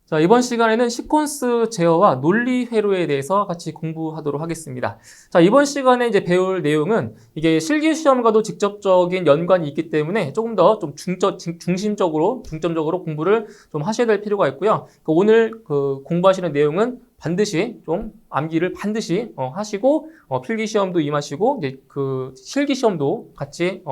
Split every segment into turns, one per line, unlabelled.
자, 이번 시간에는 시퀀스 제어와 논리 회로에 대해서 같이 공부하도록 하겠습니다. 자, 이번 시간에 이제 배울 내용은 이게 실기 시험과도 직접적인 연관이 있기 때문에 조금 더 좀 중점적으로 공부를 좀 하셔야 될 필요가 있고요. 오늘 공부하시는 내용은 반드시 좀 암기를 반드시 하시고 필기 시험도 임하시고 이제 실기 시험도 같이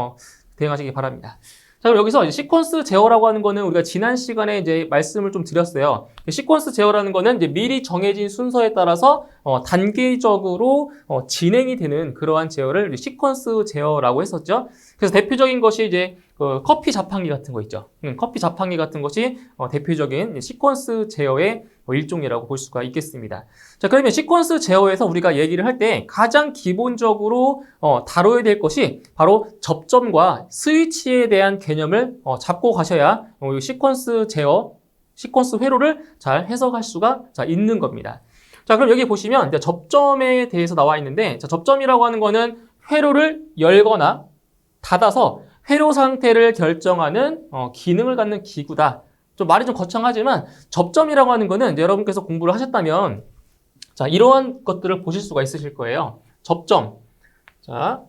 대응하시기 바랍니다. 자, 그럼 여기서 시퀀스 제어라고 하는 거는 우리가 지난 시간에 이제 말씀을 좀 드렸어요. 시퀀스 제어라는 거는 이제 미리 정해진 순서에 따라서 단계적으로 진행이 되는 그러한 제어를 시퀀스 제어라고 했었죠. 그래서 대표적인 것이 이제 커피 자판기 같은 거 있죠. 커피 자판기 같은 것이 대표적인 시퀀스 제어의 일종이라고 볼 수가 있겠습니다. 자, 그러면 시퀀스 제어에서 우리가 얘기를 할 때 가장 기본적으로 다뤄야 될 것이 바로 접점과 스위치에 대한 개념을 잡고 가셔야 시퀀스 제어, 시퀀스 회로를 잘 해석할 수가 있는 겁니다. 자, 그럼 여기 보시면 이제 접점에 대해서 나와 있는데, 자, 접점이라고 하는 거는 회로를 열거나 닫아서 회로 상태를 결정하는 기능을 갖는 기구다. 좀 말이 좀 거창하지만 접점이라고 하는 거는 이제 여러분께서 공부를 하셨다면 자, 이러한 것들을 보실 수가 있으실 거예요. 접점. 자,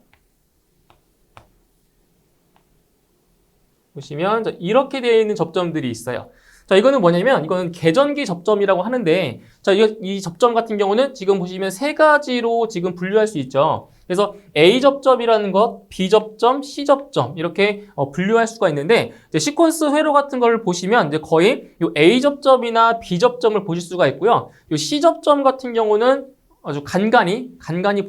보시면 이렇게 되어 있는 접점들이 있어요. 자, 이거는 뭐냐면 이거는 계전기 접점이라고 하는데, 자, 이 접점 같은 경우는 지금 보시면 세 가지로 지금 분류할 수 있죠. 그래서 A 접점이라는 것, B 접점, C 접점 이렇게 분류할 수가 있는데, 이제 시퀀스 회로 같은 걸 보시면 이제 거의 요 A 접점이나 B 접점을 보실 수가 있고요. 요 C 접점 같은 경우는 아주 간간히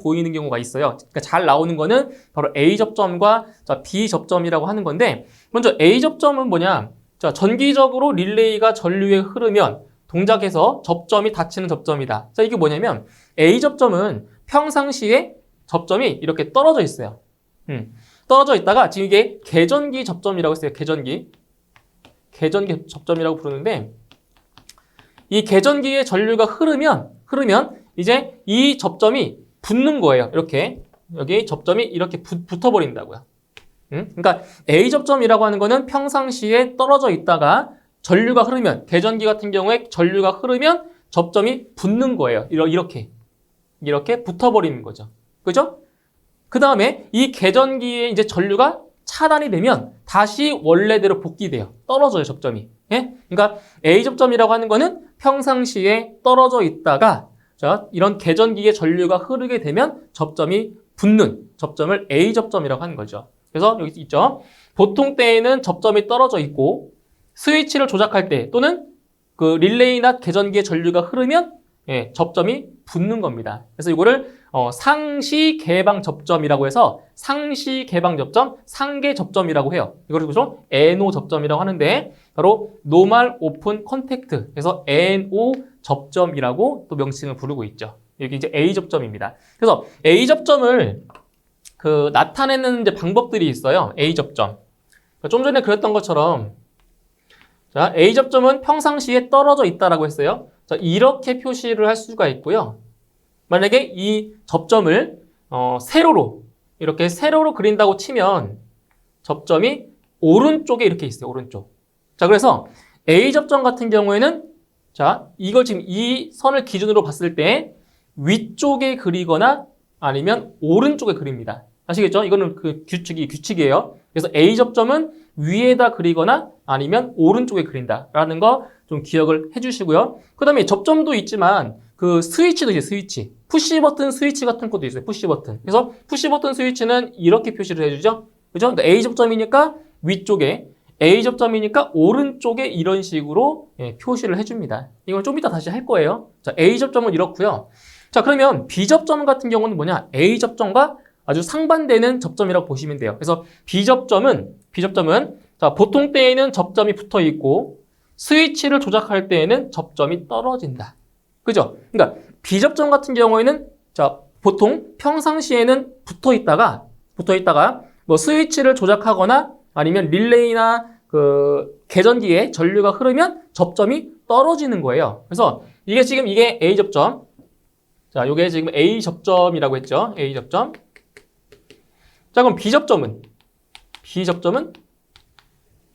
보이는 경우가 있어요. 그러니까 잘 나오는 거는 바로 A 접점과 B 접점이라고 하는 건데, 먼저 A 접점은 뭐냐? 자, 전기적으로 릴레이가 전류에 흐르면 동작에서 접점이 닫히는 접점이다. 자, 이게 뭐냐면 A 접점은 평상시에 접점이 이렇게 떨어져 있어요. 떨어져 있다가 지금 이게 계전기 접점이라고 했어요. 계전기 접점이라고 부르는데, 이 계전기의 전류가 흐르면 이제 이 접점이 붙는 거예요. 이렇게 여기 접점이 이렇게 붙어버린다고요. 그러니까 A 접점이라고 하는 거는 평상시에 떨어져 있다가 전류가 흐르면, 계전기 같은 경우에 전류가 흐르면 접점이 붙는 거예요. 이렇게 붙어버리는 거죠. 그죠? 그 다음에 이 계전기에 이제 전류가 차단이 되면 다시 원래대로 복귀돼요. 떨어져요, 접점이. 예? 그러니까 A 접점이라고 하는 거는 평상시에 떨어져 있다가 자, 이런 계전기에 전류가 흐르게 되면 접점이 붙는 접점을 A 접점이라고 하는 거죠. 그래서 여기 있죠. 보통 때에는 접점이 떨어져 있고 스위치를 조작할 때 또는 릴레이나 계전기에 전류가 흐르면 접점이 붙는 겁니다. 그래서 이거를 상시 개방 접점이라고 해서 상시 개방 접점, 상계 접점이라고 해요. 이걸 그래서 NO 접점이라고 하는데 바로 노멀 오픈 컨택트. 그래서 NO 접점이라고 또 명칭을 부르고 있죠. 여기 이제 A 접점입니다. 그래서 A 접점을 나타내는 이제 방법들이 있어요. A 접점. 좀 전에 그랬던 것처럼 자, A 접점은 평상시에 떨어져 있다라고 했어요. 자, 이렇게 표시를 할 수가 있고요. 만약에 이 접점을 세로로 이렇게 세로로 그린다고 치면 접점이 오른쪽에 이렇게 있어요. 오른쪽. 자, 그래서 A 접점 같은 경우에는 자, 이걸 지금 이 선을 기준으로 봤을 때 위쪽에 그리거나 아니면 오른쪽에 그립니다. 아시겠죠? 이거는 규칙이에요. 그래서 A 접점은 위에다 그리거나 아니면 오른쪽에 그린다라는 거 좀 기억을 해주시고요. 그 다음에 접점도 있지만 스위치도 있어요. 스위치. 푸시 버튼 스위치 같은 것도 있어요. 푸시 버튼. 그래서 푸시 버튼 스위치는 이렇게 표시를 해주죠. 그죠? 그러니까 A 접점이니까 위쪽에, A 접점이니까 오른쪽에 이런 식으로 표시를 해줍니다. 이건 좀 이따 다시 할 거예요. 자, A 접점은 이렇고요. 자, 그러면 B 접점 같은 경우는 뭐냐? A 접점과 아주 상반되는 접점이라고 보시면 돼요. 그래서 B 접점은 자, 보통 때에는 접점이 붙어 있고 스위치를 조작할 때에는 접점이 떨어진다. 그죠? 그러니까 B 접점 같은 경우에는 자, 보통 평상시에는 붙어 있다가 뭐 스위치를 조작하거나 아니면 릴레이나 계전기에 전류가 흐르면 접점이 떨어지는 거예요. 그래서 이게 A 접점. 자, 요게 지금 A 접점이라고 했죠. A 접점. 자, 그럼 B 접점은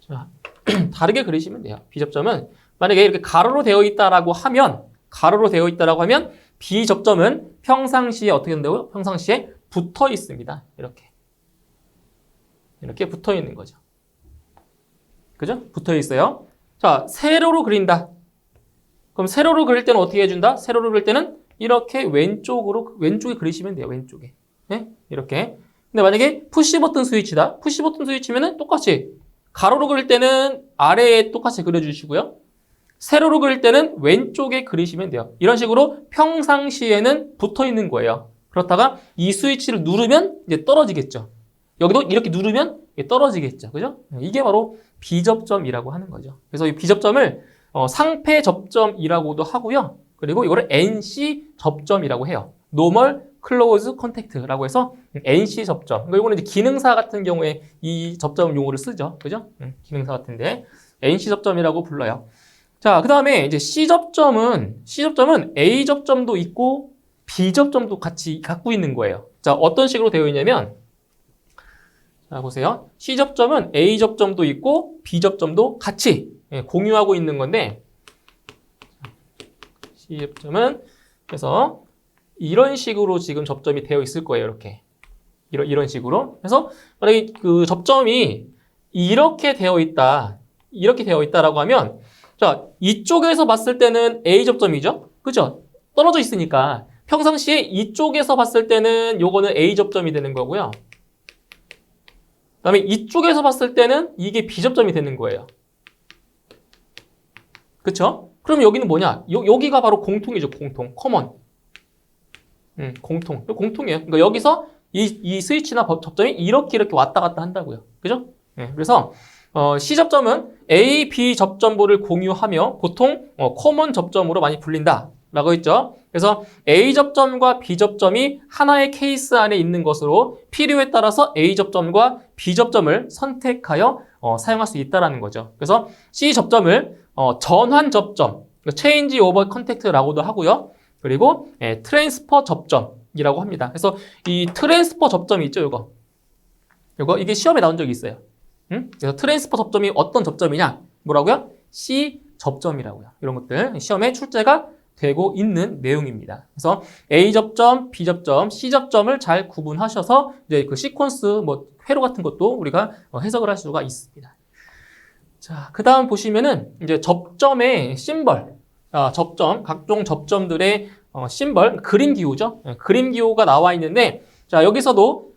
자, 다르게 그리시면 돼요. B 접점은 만약에 이렇게 가로로 되어 있다라고 하면 B 접점은 평상시에 어떻게 된다고요? 평상시에 붙어 있습니다. 이렇게 붙어 있는 거죠. 그죠? 붙어 있어요. 자, 세로로 그린다. 그럼 세로로 그릴 때는 어떻게 해준다? 세로로 그릴 때는 이렇게 왼쪽에 그리시면 돼요. 왼쪽에. 네? 이렇게. 근데 만약에 푸시 버튼 스위치다. 푸시 버튼 스위치면은 똑같이 가로로 그릴 때는 아래에 똑같이 그려주시고요. 세로로 그릴 때는 왼쪽에 그리시면 돼요. 이런 식으로 평상시에는 붙어 있는 거예요. 그렇다가 이 스위치를 누르면 이제 떨어지겠죠. 여기도 이렇게 누르면 떨어지겠죠. 그죠? 이게 바로 B접점이라고 하는 거죠. 그래서 이 B접점을 상패 접점이라고도 하고요. 그리고 이거를 NC 접점이라고 해요. Normal Close Contact라고 해서 NC 접점. 이거는 이제 기능사 같은 경우에 이 접점 용어를 쓰죠. 그죠? 기능사 같은데 NC 접점이라고 불러요. 자, 그 다음에 이제 C 접점은 A 접점도 있고 B 접점도 같이 갖고 있는 거예요. 자, 어떤 식으로 되어 있냐면, 자, 보세요. C 접점은 A 접점도 있고 B 접점도 같이 공유하고 있는 건데, C 접점은 그래서 이런 식으로 지금 접점이 되어 있을 거예요. 이런 식으로. 그래서 만약에 그 접점이 이렇게 되어 있다라고 하면, 자, 이쪽에서 봤을 때는 A 접점이죠? 그죠? 떨어져 있으니까. 평상시에 이쪽에서 봤을 때는 요거는 A 접점이 되는 거고요. 그 다음에 이쪽에서 봤을 때는 이게 B 접점이 되는 거예요. 그쵸? 그럼 여기는 뭐냐? 여기가 바로 공통이죠. 공통. 커먼. 공통. 공통이에요. 그러니까 여기서 이 스위치나 접점이 이렇게 왔다 갔다 한다고요. 그죠? 그래서 C 접점은 A, B 접점부를 공유하며 보통 커먼 접점으로 많이 불린다라고 했죠. 그래서 A 접점과 B 접점이 하나의 케이스 안에 있는 것으로 필요에 따라서 A 접점과 B 접점을 선택하여 사용할 수 있다는 거죠. 그래서 C 접점을 전환 접점, Change Over Contact라고도 하고요. 그리고 트랜스퍼 접점이라고 합니다. 그래서 이 트랜스퍼 접점이 있죠, 이게 시험에 나온 적이 있어요. 그래서 트랜스퍼 접점이 어떤 접점이냐? 뭐라고요? C 접점이라고요. 이런 것들 시험에 출제가 되고 있는 내용입니다. 그래서 A 접점, B 접점, C 접점을 잘 구분하셔서 이제 그 시퀀스 회로 같은 것도 우리가 해석을 할 수가 있습니다. 자, 그다음 보시면은 이제 접점의 심벌, 각종 접점들의 심벌, 그림 기호죠. 그림 기호가 나와 있는데, 자, 여기서도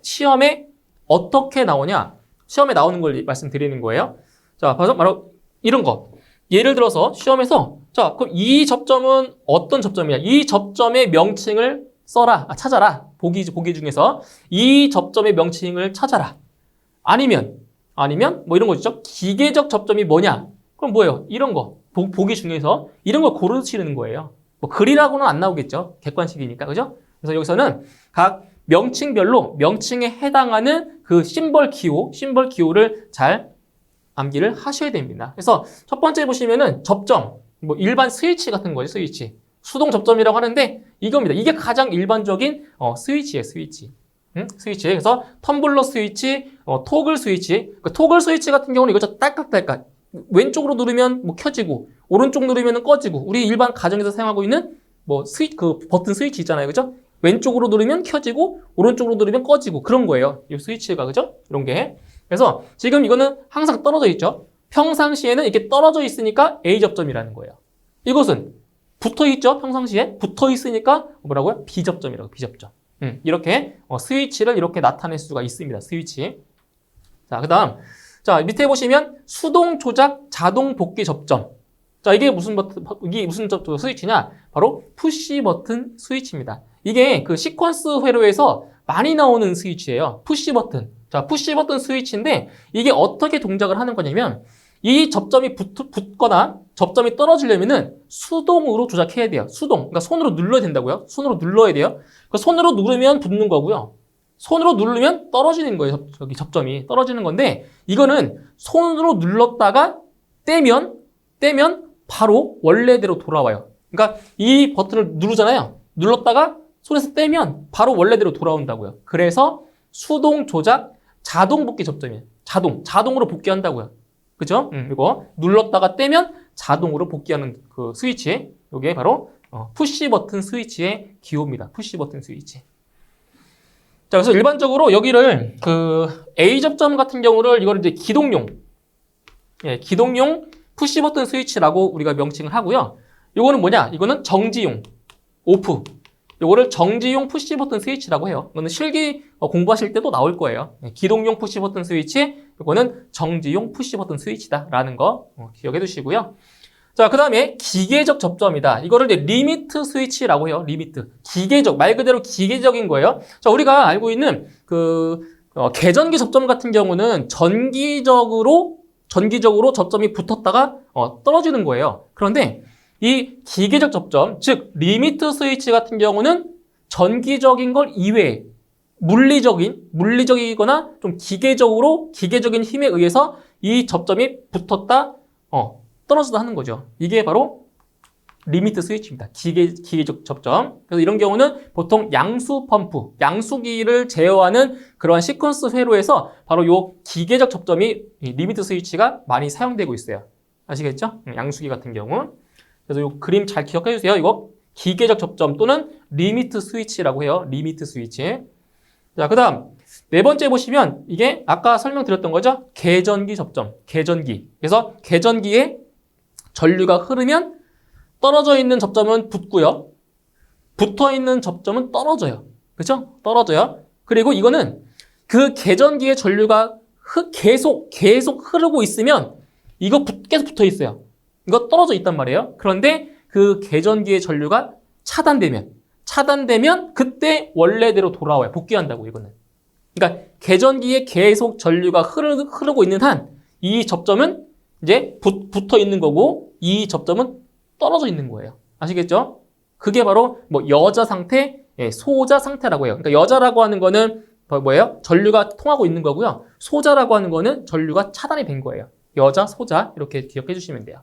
시험에 어떻게 나오냐? 시험에 나오는 걸 말씀드리는 거예요. 자, 바로 이런 거. 예를 들어서 시험에서, 자, 그럼 이 접점은 어떤 접점이냐? 이 접점의 명칭을 찾아라. 보기 중에서 이 접점의 명칭을 찾아라. 아니면 뭐 이런 거 있죠? 기계적 접점이 뭐냐? 그럼 뭐예요? 이런 거. 보기 중에서 이런 걸 고르시는 거예요. 뭐 글이라고는 안 나오겠죠. 객관식이니까. 그죠? 그래서 여기서는 각 명칭별로 명칭에 해당하는 그 심벌 기호를 잘 암기를 하셔야 됩니다. 그래서 첫 번째 보시면은 접점, 뭐 일반 스위치 같은 거죠, 스위치. 수동 접점이라고 하는데 이겁니다. 이게 가장 일반적인 스위치예요, 스위치. 스위치. 그래서 텀블러 스위치, 토글 스위치. 그 토글 스위치 같은 경우는 이거 딸깍딸깍. 왼쪽으로 누르면 뭐 켜지고 오른쪽 누르면 꺼지고. 우리 일반 가정에서 사용하고 있는 뭐 그 버튼 스위치 있잖아요, 그죠? 왼쪽으로 누르면 켜지고 오른쪽으로 누르면 꺼지고 그런 거예요. 이 스위치가, 그죠? 이런 게. 그래서 지금 이거는 항상 떨어져 있죠. 평상시에는 이렇게 떨어져 있으니까 A 접점이라는 거예요. 이것은 붙어 있죠. 평상시에 붙어 있으니까 뭐라고요? B 접점이라고. B 접점. 이렇게 스위치를 이렇게 나타낼 수가 있습니다. 스위치. 자, 그다음 자, 밑에 보시면 수동 조작 자동 복귀 접점. 자, 이게 무슨 스위치냐? 바로 푸시 버튼 스위치입니다. 이게 그 시퀀스 회로에서 많이 나오는 스위치예요. 푸시 버튼. 자, 푸시 버튼 스위치인데 이게 어떻게 동작을 하는 거냐면 이 접점이 붙거나 접점이 떨어지려면은 수동으로 조작해야 돼요. 수동. 그러니까 손으로 눌러야 된다고요. 손으로 눌러야 돼요. 그 손으로 누르면 붙는 거고요. 손으로 누르면 떨어지는 거예요. 저기 접점이 떨어지는 건데 이거는 손으로 눌렀다가 떼면 바로 원래대로 돌아와요. 그러니까 이 버튼을 누르잖아요. 눌렀다가 손에서 떼면 바로 원래대로 돌아온다고요. 그래서 수동 조작 자동 복귀 접점이에요. 자동으로 복귀한다고요. 그죠? 이거 눌렀다가 떼면 자동으로 복귀하는 그 스위치, 이게 바로 푸시 버튼 스위치의 기호입니다. 푸시 버튼 스위치. 자, 그래서 일반적으로 여기를 그 A 접점 같은 경우를 이거를 이제 기동용, 기동용 푸시 버튼 스위치라고 우리가 명칭을 하고요. 이거는 뭐냐? 이거는 정지용, 오프. 요거를 정지용 푸시 버튼 스위치라고 해요. 이거는 실기 공부하실 때도 나올 거예요. 기동용 푸시 버튼 스위치, 이거는 정지용 푸시 버튼 스위치다라는 거 기억해 두시고요. 자, 그 다음에 기계적 접점이다. 이거를 이제 리미트 스위치라고 해요. 리미트. 기계적, 말 그대로 기계적인 거예요. 자, 우리가 알고 있는 계전기 접점 같은 경우는 전기적으로 접점이 붙었다가 떨어지는 거예요. 그런데 이 기계적 접점, 즉 리미트 스위치 같은 경우는 전기적인 걸 이외에 물리적이거나 좀 기계적인 힘에 의해서 이 접점이 붙었다, 떨어졌다 하는 거죠. 이게 바로 리미트 스위치입니다. 기계적 접점. 그래서 이런 경우는 보통 양수 펌프, 양수기를 제어하는 그러한 시퀀스 회로에서 바로 요 기계적 접점이 리미트 스위치가 많이 사용되고 있어요. 아시겠죠? 양수기 같은 경우. 그래서 요 그림 잘 기억해 주세요. 이거 기계적 접점 또는 리미트 스위치라고 해요. 리미트 스위치. 자, 그 다음 네 번째 보시면 이게 아까 설명드렸던 거죠. 계전기 접점, 계전기. 그래서 계전기에 전류가 흐르면 떨어져 있는 접점은 붙고요. 붙어 있는 접점은 떨어져요. 그렇죠? 떨어져요. 그리고 이거는 그 계전기의 전류가 계속 흐르고 있으면 이거 계속 붙어 있어요. 이거 떨어져 있단 말이에요. 그런데 그 계전기의 전류가 차단되면 그때 원래대로 돌아와요. 복귀한다고 이거는. 그러니까 계전기에 계속 전류가 흐르고 있는 한 이 접점은 이제 붙어 있는 거고 이 접점은 떨어져 있는 거예요. 아시겠죠? 그게 바로 뭐 여자 상태, 소자 상태라고 해요. 그러니까 여자라고 하는 거는 뭐예요? 전류가 통하고 있는 거고요. 소자라고 하는 거는 전류가 차단이 된 거예요. 여자, 소자 이렇게 기억해 주시면 돼요.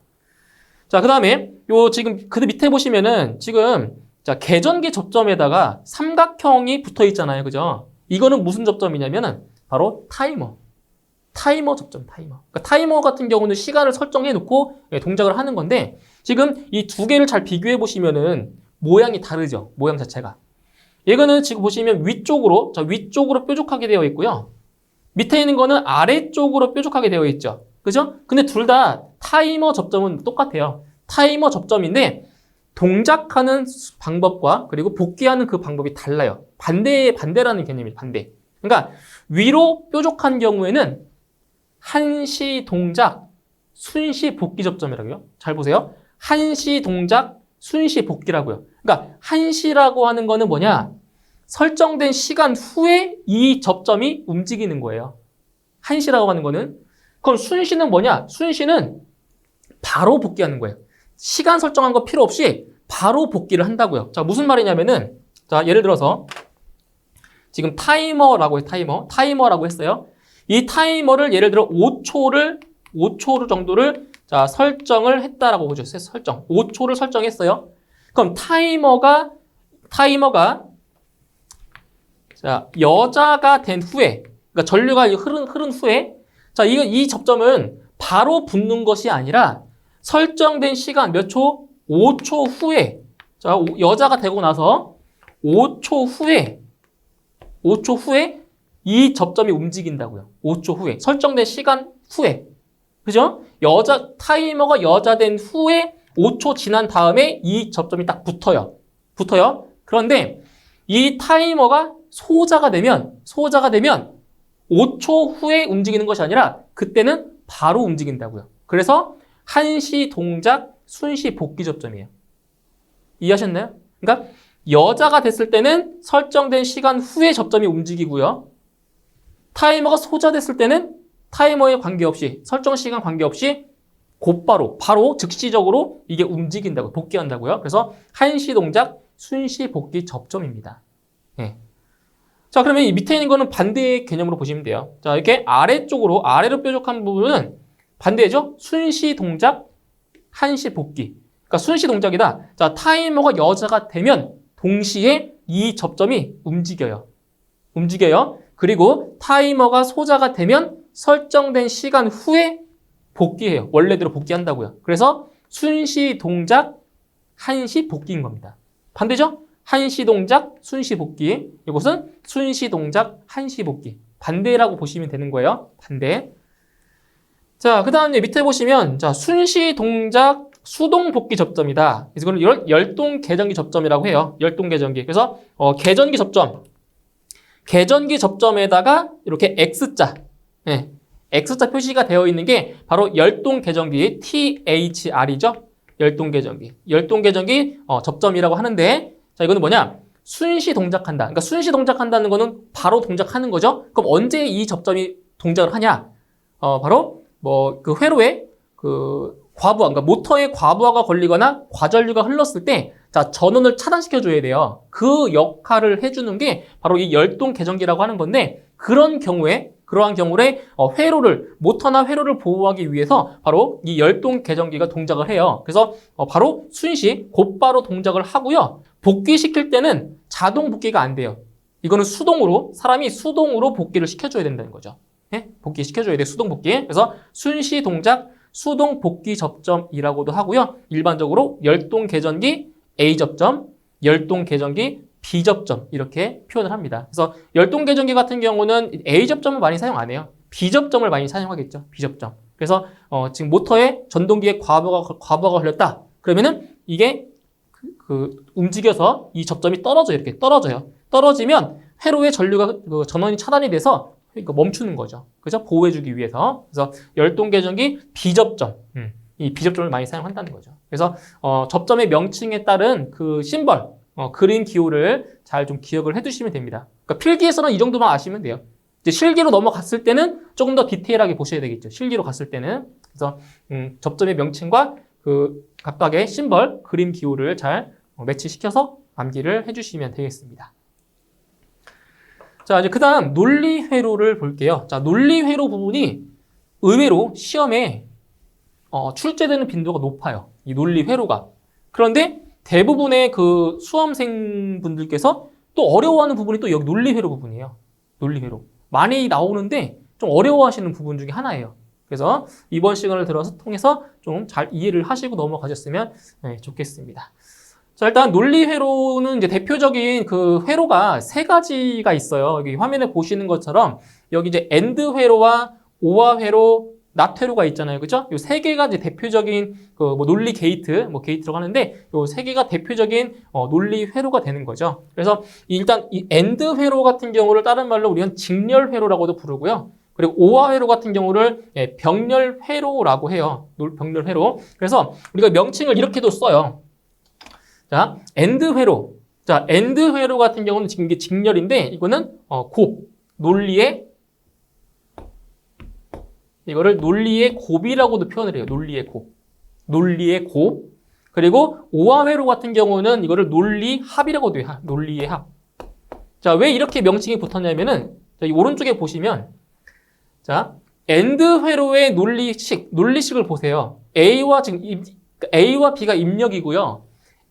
자, 그 다음에 요 지금 그 밑에 보시면은 지금 자, 계전기 접점에다가 삼각형이 붙어 있잖아요. 그죠? 이거는 무슨 접점이냐면은 바로 타이머 접점, 타이머. 그러니까 타이머 같은 경우는 시간을 설정해 놓고 동작을 하는 건데 지금 이 두 개를 잘 비교해 보시면은 모양이 다르죠. 모양 자체가. 이거는 지금 보시면 위쪽으로 뾰족하게 되어 있고요. 밑에 있는 거는 아래쪽으로 뾰족하게 되어 있죠. 그죠? 근데 둘 다 타이머 접점은 똑같아요. 타이머 접점인데 동작하는 방법과 그리고 복귀하는 그 방법이 달라요. 반대라는 개념이에요. 반대. 그러니까 위로 뾰족한 경우에는 한시 동작, 순시 복귀 접점이라고요. 잘 보세요. 한시 동작, 순시 복귀라고요. 그러니까 한시라고 하는 거는 뭐냐? 설정된 시간 후에 이 접점이 움직이는 거예요. 한시라고 하는 거는. 그럼 순시는 뭐냐? 순시는 바로 복귀하는 거예요. 시간 설정한 거 필요 없이 바로 복귀를 한다고요. 자, 무슨 말이냐면은 자, 예를 들어서 지금 타이머라고 해요. 타이머라고 했어요. 이 타이머를 예를 들어 5초 정도를 자, 설정을 했다라고 보죠. 설정. 5초를 설정했어요. 그럼 타이머가 자, 여자가 된 후에 그러니까 전류가 흐른 후에 자, 이 접점은 바로 붙는 것이 아니라 설정된 시간 몇 초? 5초 후에 자, 여자가 되고 나서 5초 후에 이 접점이 움직인다고요. 5초 후에. 설정된 시간 후에. 그죠? 타이머가 여자 된 후에 5초 지난 다음에 이 접점이 딱 붙어요. 그런데 이 타이머가 소자가 되면 5초 후에 움직이는 것이 아니라 그때는 바로 움직인다고요. 그래서 한시 동작, 순시 복귀 접점이에요. 이해하셨나요? 그러니까 여자가 됐을 때는 설정된 시간 후에 접점이 움직이고요. 타이머가 소자 됐을 때는 타이머에 관계없이 설정 시간 관계없이 바로 즉시적으로 이게 움직인다고요. 복귀한다고요. 그래서 한시 동작, 순시 복귀 접점입니다. 네. 자, 그러면 이 밑에 있는 거는 반대의 개념으로 보시면 돼요. 자, 이렇게 아래로 뾰족한 부분은 반대죠? 순시 동작, 한시 복귀. 그러니까 순시 동작이다. 자, 타이머가 여자가 되면 동시에 이 접점이 움직여요. 그리고 타이머가 소자가 되면 설정된 시간 후에 복귀해요. 원래대로 복귀한다고요. 그래서 순시 동작, 한시 복귀인 겁니다. 반대죠? 한시 동작, 순시 복귀. 이것은 순시 동작, 한시 복귀. 반대라고 보시면 되는 거예요. 반대. 자, 그 다음 밑에 보시면, 자, 순시 동작, 수동 복귀 접점이다. 그래서 이걸 열동 계전기 접점이라고 해요. 열동 계전기. 그래서, 계전기 접점. 계전기 접점에다가 이렇게 X자. 네. X자 표시가 되어 있는 게 바로 열동 계전기 THR이죠. 열동 계전기. 열동 계전기 접점이라고 하는데, 자, 이거는 뭐냐? 순시 동작한다. 그러니까 순시 동작한다는 거는 바로 동작하는 거죠. 그럼 언제 이 접점이 동작을 하냐? 바로 그 회로에 그 과부하, 그러니까 모터에 과부하가 걸리거나 과전류가 흘렀을 때, 자, 전원을 차단시켜 줘야 돼요. 그 역할을 해주는 게 바로 이 열동 계전기라고 하는 건데, 그러한 경우에 회로를, 모터나 회로를 보호하기 위해서 바로 이 열동 계전기가 동작을 해요. 그래서 바로 순시 곧바로 동작을 하고요. 복귀시킬 때는 자동 복귀가 안 돼요. 이거는 사람이 수동으로 복귀를 시켜줘야 된다는 거죠. 네? 복귀시켜줘야 돼요. 수동 복귀. 그래서 순시 동작, 수동 복귀 접점이라고도 하고요. 일반적으로 열동 계전기 A 접점, 열동 계전기 B 접점 이렇게 표현을 합니다. 그래서 열동 계전기 같은 경우는 A 접점을 많이 사용 안 해요. B 접점을 많이 사용하겠죠. B 접점. 그래서 지금 모터에 전동기에 과부하가 걸렸다. 그러면은 이게 움직여서 이 접점이 떨어져요. 이렇게 떨어져요. 떨어지면 회로의 전원이 차단이 돼서 멈추는 거죠. 그죠? 보호해주기 위해서. 그래서 열동 계전기 B 접점. 이 B 접점을 많이 사용한다는 거죠. 그래서 접점의 명칭에 따른 그 심벌, 그림 기호를 잘 좀 기억을 해두시면 됩니다. 그러니까 필기에서는 이 정도만 아시면 돼요. 이제 실기로 넘어갔을 때는 조금 더 디테일하게 보셔야 되겠죠. 실기로 갔을 때는. 그래서 접점의 명칭과 그 각각의 심벌, 그림 기호를 잘 매치시켜서 암기를 해주시면 되겠습니다. 자, 이제 그 다음 논리회로를 볼게요. 자, 논리회로 부분이 의외로 시험에 출제되는 빈도가 높아요. 이 논리회로가. 그런데 대부분의 그 수험생분들께서 또 어려워하는 부분이 또 여기 논리회로 부분이에요. 논리회로. 많이 나오는데 좀 어려워하시는 부분 중에 하나예요. 그래서 이번 시간을 통해서 좀 잘 이해를 하시고 넘어가셨으면 좋겠습니다. 자, 일단 논리회로는 이제 대표적인 그 회로가 세 가지가 있어요. 여기 화면에 보시는 것처럼 여기 이제 엔드 회로와 오화 회로, 낫 회로가 있잖아요. 그죠? 요 세 개가 이제 대표적인 그 논리 게이트, 게이트라고 하는데 요 세 개가 대표적인 논리 회로가 되는 거죠. 그래서 일단 이 엔드 회로 같은 경우를 다른 말로 우리는 직렬 회로라고도 부르고요. 그리고 오화 회로 같은 경우를 병렬 회로라고 해요. 병렬 회로. 그래서 우리가 명칭을 이렇게도 써요. 자, 엔드 회로. 자, 엔드 회로 같은 경우는 지금 이게 직렬인데 이거는 논리의 이거를 논리의 곱이라고도 표현을 해요. 논리의 곱. 논리의 곱. 그리고 오화 회로 같은 경우는 이거를 논리 합이라고도 해요. 논리의 합. 자, 왜 이렇게 명칭이 붙었냐면은 자, 이 오른쪽에 보시면 자, 엔드 회로의 논리식을 보세요. A와 B가 입력이고요.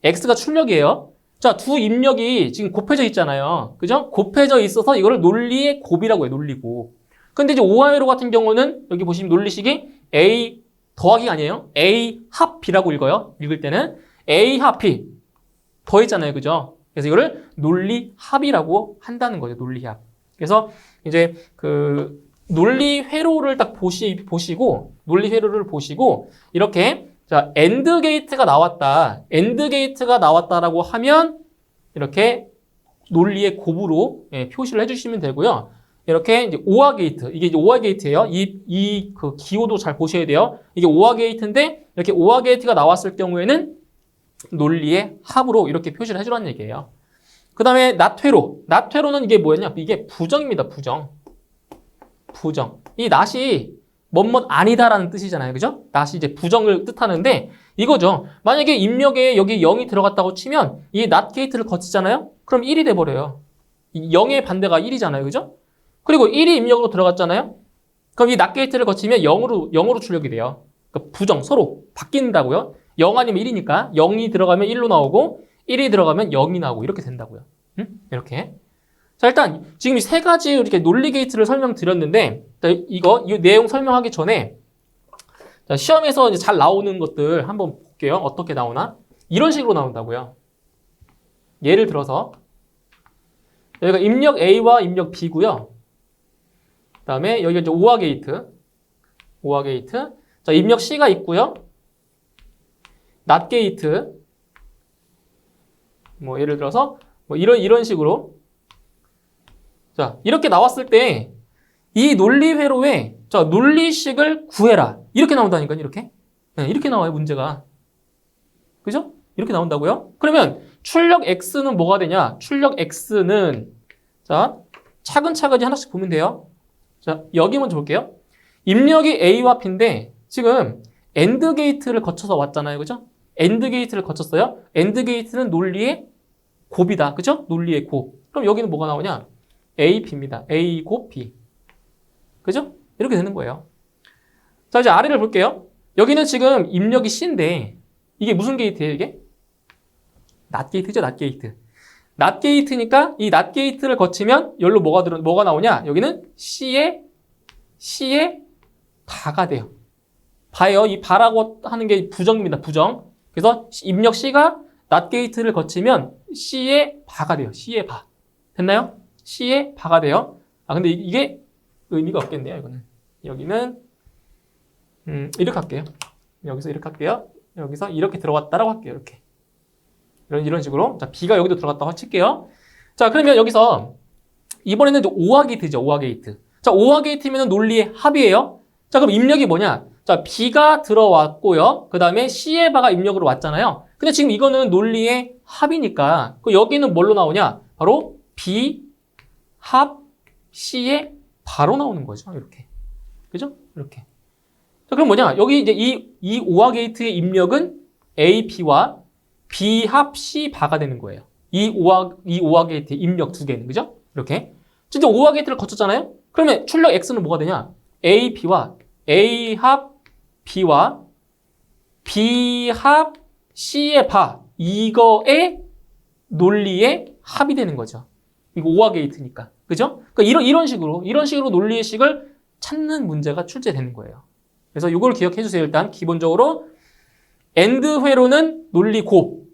X가 출력이에요. 자, 두 입력이 지금 곱해져 있잖아요. 그죠? 곱해져 있어서 이거를 논리의 곱이라고 해요. 논리곱. 근데 이제 오화 회로 같은 경우는 여기 보시면 논리식이 A 더하기가 아니에요. A 합 B라고 읽어요. 읽을 때는 A 합 B 더했잖아요. 그죠? 그래서 이거를 논리 합이라고 한다는 거죠. 논리 합. 그래서 이제 그 논리 회로를 딱 보시고 논리 회로를 보시고 이렇게 자, 엔드 게이트가 나왔다. 엔드 게이트가 나왔다라고 하면 이렇게 논리의 곱으로 표시를 해주시면 되고요. 이렇게 이제 오화 게이트, 이게 이제 오화 게이트예요. 그 기호도 잘 보셔야 돼요. 이게 오화 게이트인데 이렇게 오화 게이트가 나왔을 경우에는 논리의 합으로 이렇게 표시를 해주라는 얘기예요. 그 다음에 낫 회로. 낫 회로는 이게 뭐였냐? 이게 부정입니다. 부정. 이 낫이 뭐뭐 아니다라는 뜻이잖아요. 그죠? 낫이 이제 부정을 뜻하는데 이거죠. 만약에 입력에 여기 0이 들어갔다고 치면 이 낫 게이트를 거치잖아요. 그럼 1이 돼버려요. 0의 반대가 1이잖아요. 그죠? 그리고 1이 입력으로 들어갔잖아요. 그럼 이 낫 게이트를 거치면 0으로 출력이 돼요. 그러니까 부정, 서로 바뀐다고요. 0 아니면 1이니까 0이 들어가면 1로 나오고 1이 들어가면 0이 나오고 이렇게 된다고요. 이렇게. 자, 일단 지금 이 세 가지 이렇게 논리 게이트를 설명드렸는데 이 내용 설명하기 전에 자, 시험에서 이제 잘 나오는 것들 한번 볼게요. 어떻게 나오나? 이런 식으로 나온다고요. 예를 들어서 여기가 입력 A와 입력 B고요. 그다음에 여기가 이제 오화 게이트. 오화 게이트. 자, 입력 C가 있고요. 낫 게이트. 뭐 예를 들어서 뭐 이런 식으로. 자, 이렇게 나왔을 때 이 논리 회로에 자, 논리식을 구해라. 이렇게 나온다니까요, 이렇게. 네, 이렇게 나와요, 문제가. 그죠? 이렇게 나온다고요? 그러면 출력 X는 뭐가 되냐? 출력 X는 자, 차근차근히 하나씩 보면 돼요. 자, 여기 먼저 볼게요. 입력이 A와 B인데 지금 AND 게이트를 거쳐서 왔잖아요. 그죠? AND 게이트를 거쳤어요. AND 게이트는 논리의 곱이다. 그죠? 논리의 곱. 그럼 여기는 뭐가 나오냐? A, B입니다. A 곱 B. 그죠? 이렇게 되는 거예요. 자, 이제 아래를 볼게요. 여기는 지금 입력이 C인데 이게 무슨 게이트예요, 이게? 낫 게이트죠, 낫 게이트. 낫 게이트니까 이 낫 게이트를 거치면 여기로 뭐가 나오냐? 여기는 C의 바가 돼요. 바예요. 이 바라고 하는 게 부정입니다, 부정. 그래서 입력 C가 낫 게이트를 거치면 C의 바가 돼요. C의 바. 됐나요? C의 바가 돼요. 아, 근데 이게 의미가 없겠네요, 이거는. 여기는 이렇게 할게요. 여기서 이렇게 할게요. 여기서 이렇게 들어갔다라고 할게요. 이렇게. 이런 식으로. 자, B가 여기도 들어갔다고 칠게요. 자, 그러면 여기서 이번에는 이제 오화 게이트죠. 오화 게이트. 자, 오화 게이트면 논리의 합이에요. 자, 그럼 입력이 뭐냐? 자, B가 들어왔고요. 그 다음에 C의 바가 입력으로 왔잖아요. 근데 지금 이거는 논리의 합이니까 여기는 뭘로 나오냐? 바로 B 합 C의 바로 나오는 거죠. 이렇게. 그죠? 이렇게. 자, 그럼 뭐냐? 여기 이제 이 오화 게이트의 입력은 A, B와 B 합 C 바가 되는 거예요. 이 오화 게이트의 입력 두 개는. 그죠? 이렇게. 진짜 오화 게이트를 거쳤잖아요? 그러면 출력 X는 뭐가 되냐? A, B와 A 합 B와 B 합 C의 바. 이거의 논리의 합이 되는 거죠. 이거 오화 게이트니까. 그죠? 그러니까 이런 식으로 논리의 식을 찾는 문제가 출제되는 거예요. 그래서 이걸 기억해 주세요. 일단 기본적으로 AND 회로는 논리 곱,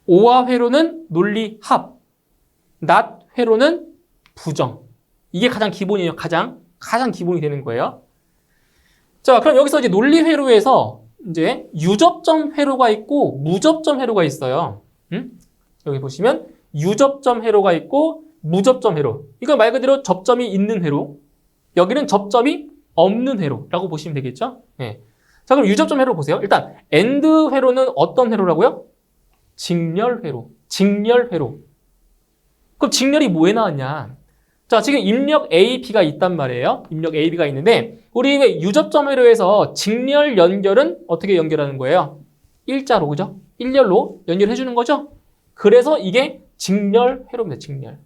오화 회로는 논리 합, 낫 회로는 부정. 이게 가장 기본이에요. 가장 기본이 되는 거예요. 자, 그럼 여기서 이제 논리 회로에서 이제 유접점 회로가 있고 무접점 회로가 있어요. 여기 보시면 유접점 회로가 있고 무접점 회로. 이건 말 그대로 접점이 있는 회로. 여기는 접점이 없는 회로라고 보시면 되겠죠? 네. 자, 그럼 유접점 회로 보세요. 일단 AND 회로는 어떤 회로라고요? 직렬 회로. 직렬 회로. 그럼 직렬이 뭐에 나왔냐? 자, 지금 입력 A, B가 있단 말이에요. 입력 A, B가 있는데 우리 왜 유접점 회로에서 직렬 연결은 어떻게 연결하는 거예요? 일자로, 그죠? 일렬로 연결해 주는 거죠? 그래서 이게 직렬 회로입니다.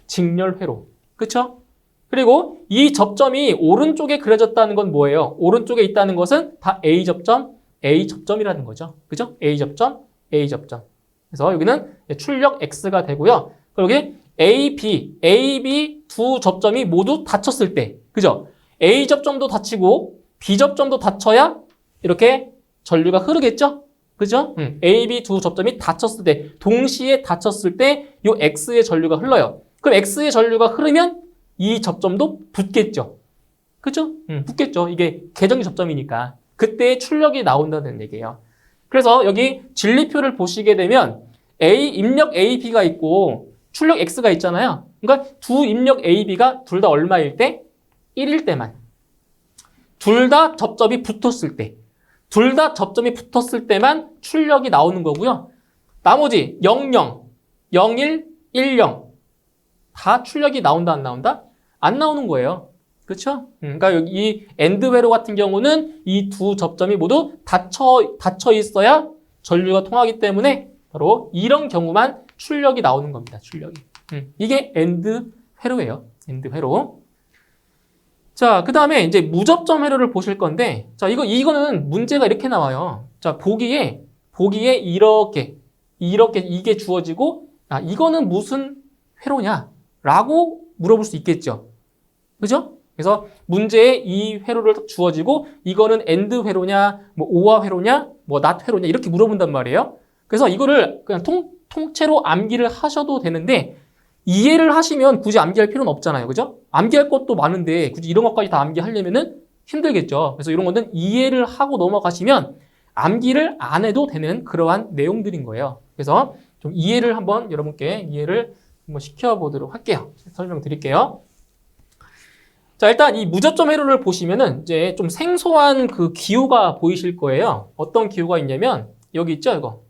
직렬 회로. 그쵸? 그리고 이 접점이 오른쪽에 그려졌다는 건 뭐예요? 오른쪽에 있다는 것은 다 A접점이라는 거죠. 그죠? A접점. 그래서 여기는 출력 X가 되고요. 그리고 여기 AB 두 접점이 모두 닫혔을 때, 그죠? A접점도 닫히고 B접점도 닫혀야 이렇게 전류가 흐르겠죠? 그죠? AB 두 접점이 닫혔을 때, 동시에 닫혔을 때 이 X의 전류가 흘러요. 그럼 X의 전류가 흐르면 이 접점도 붙겠죠. 그죠? 붙겠죠. 이게 계정기 접점이니까. 그때 출력이 나온다는 얘기예요. 그래서 여기 진리표를 보시게 되면 입력 A, B가 있고 출력 X가 있잖아요. 그러니까 두 입력 A, B가 둘 다 얼마일 때? 1일 때만. 둘 다 접점이 붙었을 때. 둘 다 접점이 붙었을 때만 출력이 나오는 거고요. 나머지 00, 01, 10 다 출력이 나온다 안 나온다? 안 나오는 거예요. 그렇죠? 그러니까 여기 이 AND 회로 같은 경우는 이 두 접점이 모두 닫혀 있어야 전류가 통하기 때문에 바로 이런 경우만 출력이 나오는 겁니다. 출력이. 이게 AND 회로예요. AND 회로. 자, 그 다음에 이제 무접점 회로를 보실 건데, 자, 이거는 문제가 이렇게 나와요. 자, 보기에 이렇게 이게 주어지고, 아, 이거는 무슨 회로냐? 라고 물어볼 수 있겠죠. 그죠? 그래서 문제에 이 회로를 딱 주어지고 이거는 AND 회로냐, 뭐 OR 회로냐, 뭐 NOT 회로냐 이렇게 물어본단 말이에요. 그래서 이거를 그냥 통째로 암기를 하셔도 되는데 이해를 하시면 굳이 암기할 필요는 없잖아요. 그죠? 암기할 것도 많은데 굳이 이런 것까지 다 암기하려면은 힘들겠죠. 그래서 이런 거는 이해를 하고 넘어가시면 암기를 안 해도 되는 그러한 내용들인 거예요. 그래서 좀 이해를 한번 여러분께 이해를 한번 시켜보도록 할게요. 설명드릴게요. 자, 일단 이 무저점 회로를 보시면은 이제 좀 생소한 그 기호가 보이실 거예요. 어떤 기호가 있냐면 여기 있죠, 이거.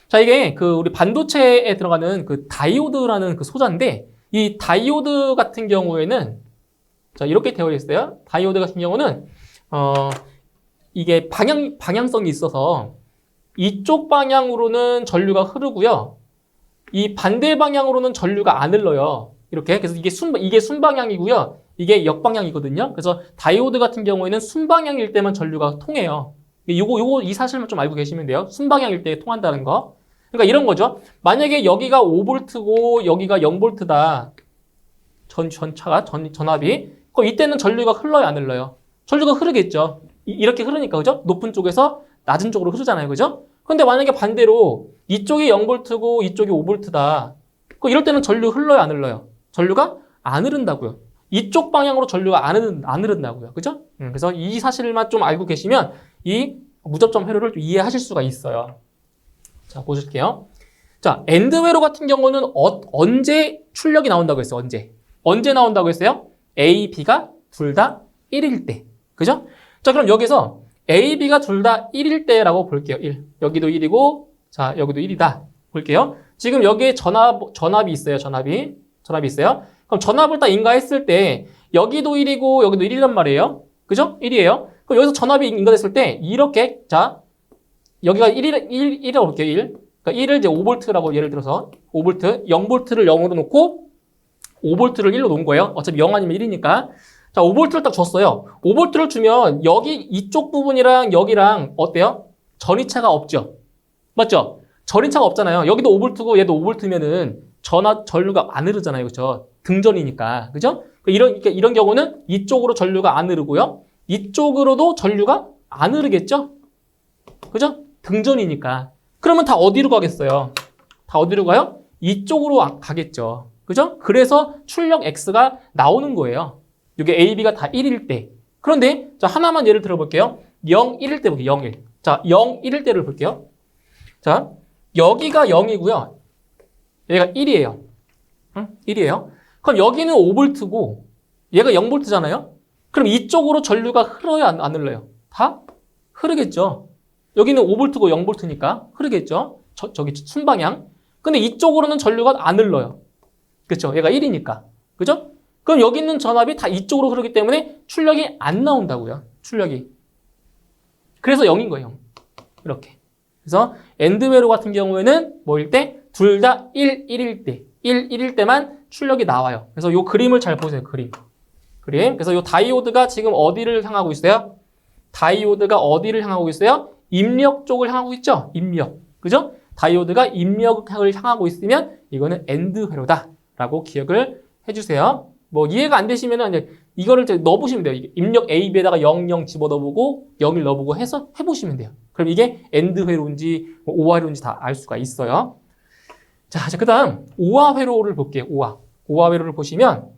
자, 이게 그 우리 반도체에 들어가는 그 다이오드라는 그 소자인데 이 다이오드 같은 경우에는 자, 이렇게 되어 있어요. 다이오드 같은 경우는 이게 방향성이 있어서 이쪽 방향으로는 전류가 흐르고요. 이 반대 방향으로는 전류가 안 흘러요. 이렇게. 그래서 이게 순방향이고요. 이게 역방향이거든요. 그래서 다이오드 같은 경우에는 순방향일 때만 전류가 통해요. 이 사실만 좀 알고 계시면 돼요. 순방향일 때 통한다는 거. 그러니까 이런 거죠. 만약에 여기가 5V고 여기가 0V다. 전압이. 그럼 이때는 전류가 흘러요, 안 흘러요? 전류가 흐르겠죠. 이렇게 흐르니까, 그죠? 높은 쪽에서 낮은 쪽으로 흐르잖아요, 그죠? 근데 만약에 반대로 이쪽이 0V고 이쪽이 5V다. 그럼 이럴 때는 전류 흘러요, 안 흘러요? 전류가 안 흐른다고요. 이쪽 방향으로 전류가 안 흐른다고요. 그죠? 그래서 이 사실만 좀 알고 계시면 이 무접점 회로를 좀 이해하실 수가 있어요. 자, 보실게요. 자, AND 회로 같은 경우는 언제 출력이 나온다고 했어요? 언제 나온다고 했어요? A, B가 둘 다 1일 때. 그죠? 자, 그럼 여기서 A, B가 둘 다 1일 때라고 볼게요. 1. 여기도 1이고, 자, 여기도 1이다. 볼게요. 지금 여기에 전압이 있어요. 전압이 있어요. 그럼 전압을 딱 인가했을 때, 여기도 1이고, 여기도 1이란 말이에요. 그죠? 1이에요. 그럼 여기서 전압이 인가됐을 때, 이렇게, 자, 여기가 1이라고 볼게요. 1. 그러니까 1을 이제 5V라고 예를 들어서, 5V, 0V를 0으로 놓고, 5V를 1로 놓은 거예요. 어차피 0 아니면 1이니까. 자, 5V를 딱 줬어요. 5V를 주면 여기 이쪽 부분이랑 여기랑 어때요? 전이차가 없죠. 맞죠? 전이차가 없잖아요. 여기도 5V고 얘도 5V면은 전류가 안 흐르잖아요. 그렇죠? 등전이니까. 그죠? 이런 경우는 이쪽으로 전류가 안 흐르고요. 이쪽으로도 전류가 안 흐르겠죠? 그죠? 등전이니까. 그러면 다 어디로 가겠어요? 다 어디로 가요? 이쪽으로 가겠죠. 그죠? 그래서 출력 X가 나오는 거예요. 이게 A, B가 다 1일 때. 그런데 자, 하나만 예를 들어볼게요. 0, 1일 때 볼게요. 0, 1. 자, 0, 1일 때를 볼게요. 자, 여기가 0이고요. 얘가 1이에요. 1이에요. 그럼 여기는 5V고 얘가 0V잖아요. 그럼 이쪽으로 전류가 흘러요, 안 흘러요? 다 흐르겠죠. 여기는 5V고 0V니까 흐르겠죠. 저기 순방향. 근데 이쪽으로는 전류가 안 흘러요. 그렇죠? 얘가 1이니까. 그죠? 그럼 여기 있는 전압이 다 이쪽으로 흐르기 때문에 출력이 안 나온다고요. 출력이. 그래서 0인 거예요. 0. 이렇게. 그래서 AND 회로 같은 경우에는 뭐일 때? 둘 다 1일 때. 1일 때만 출력이 나와요. 그래서 이 그림을 잘 보세요. 그림. 그래서 이 다이오드가 지금 어디를 향하고 있어요? 다이오드가 어디를 향하고 있어요? 입력 쪽을 향하고 있죠? 입력. 그죠? 다이오드가 입력을 향하고 있으면 이거는 AND 회로다. 라고 기억을 해주세요. 뭐 이해가 안 되시면은 이제 이거를 넣어보시면 돼요. 입력 AB에다가 0, 0 집어넣어보고 0, 1 넣어보고 해서 해보시면 돼요. 그럼 이게 AND 회로인지 뭐 OR 회로인지 다 알 수가 있어요. 자, 그 다음 OR 회로를 볼게요. OR 회로를 보시면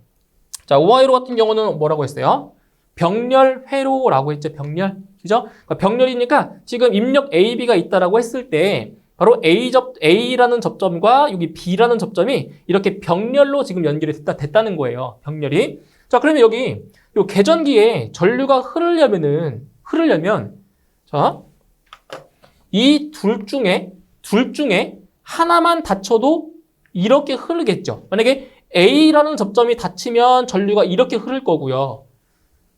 자, OR 회로 같은 경우는 뭐라고 했어요? 병렬 회로라고 했죠. 병렬. 그죠? 그러니까 병렬이니까 지금 입력 AB가 있다라고 했을 때 바로 A라는 접점과 여기 B라는 접점이 이렇게 병렬로 지금 연결이 됐다는 거예요. 병렬이. 자, 그러면 여기 요 계전기에 전류가 흐르려면 자, 이 둘 중에 하나만 닫혀도 이렇게 흐르겠죠. 만약에 A라는 접점이 닫히면 전류가 이렇게 흐를 거고요.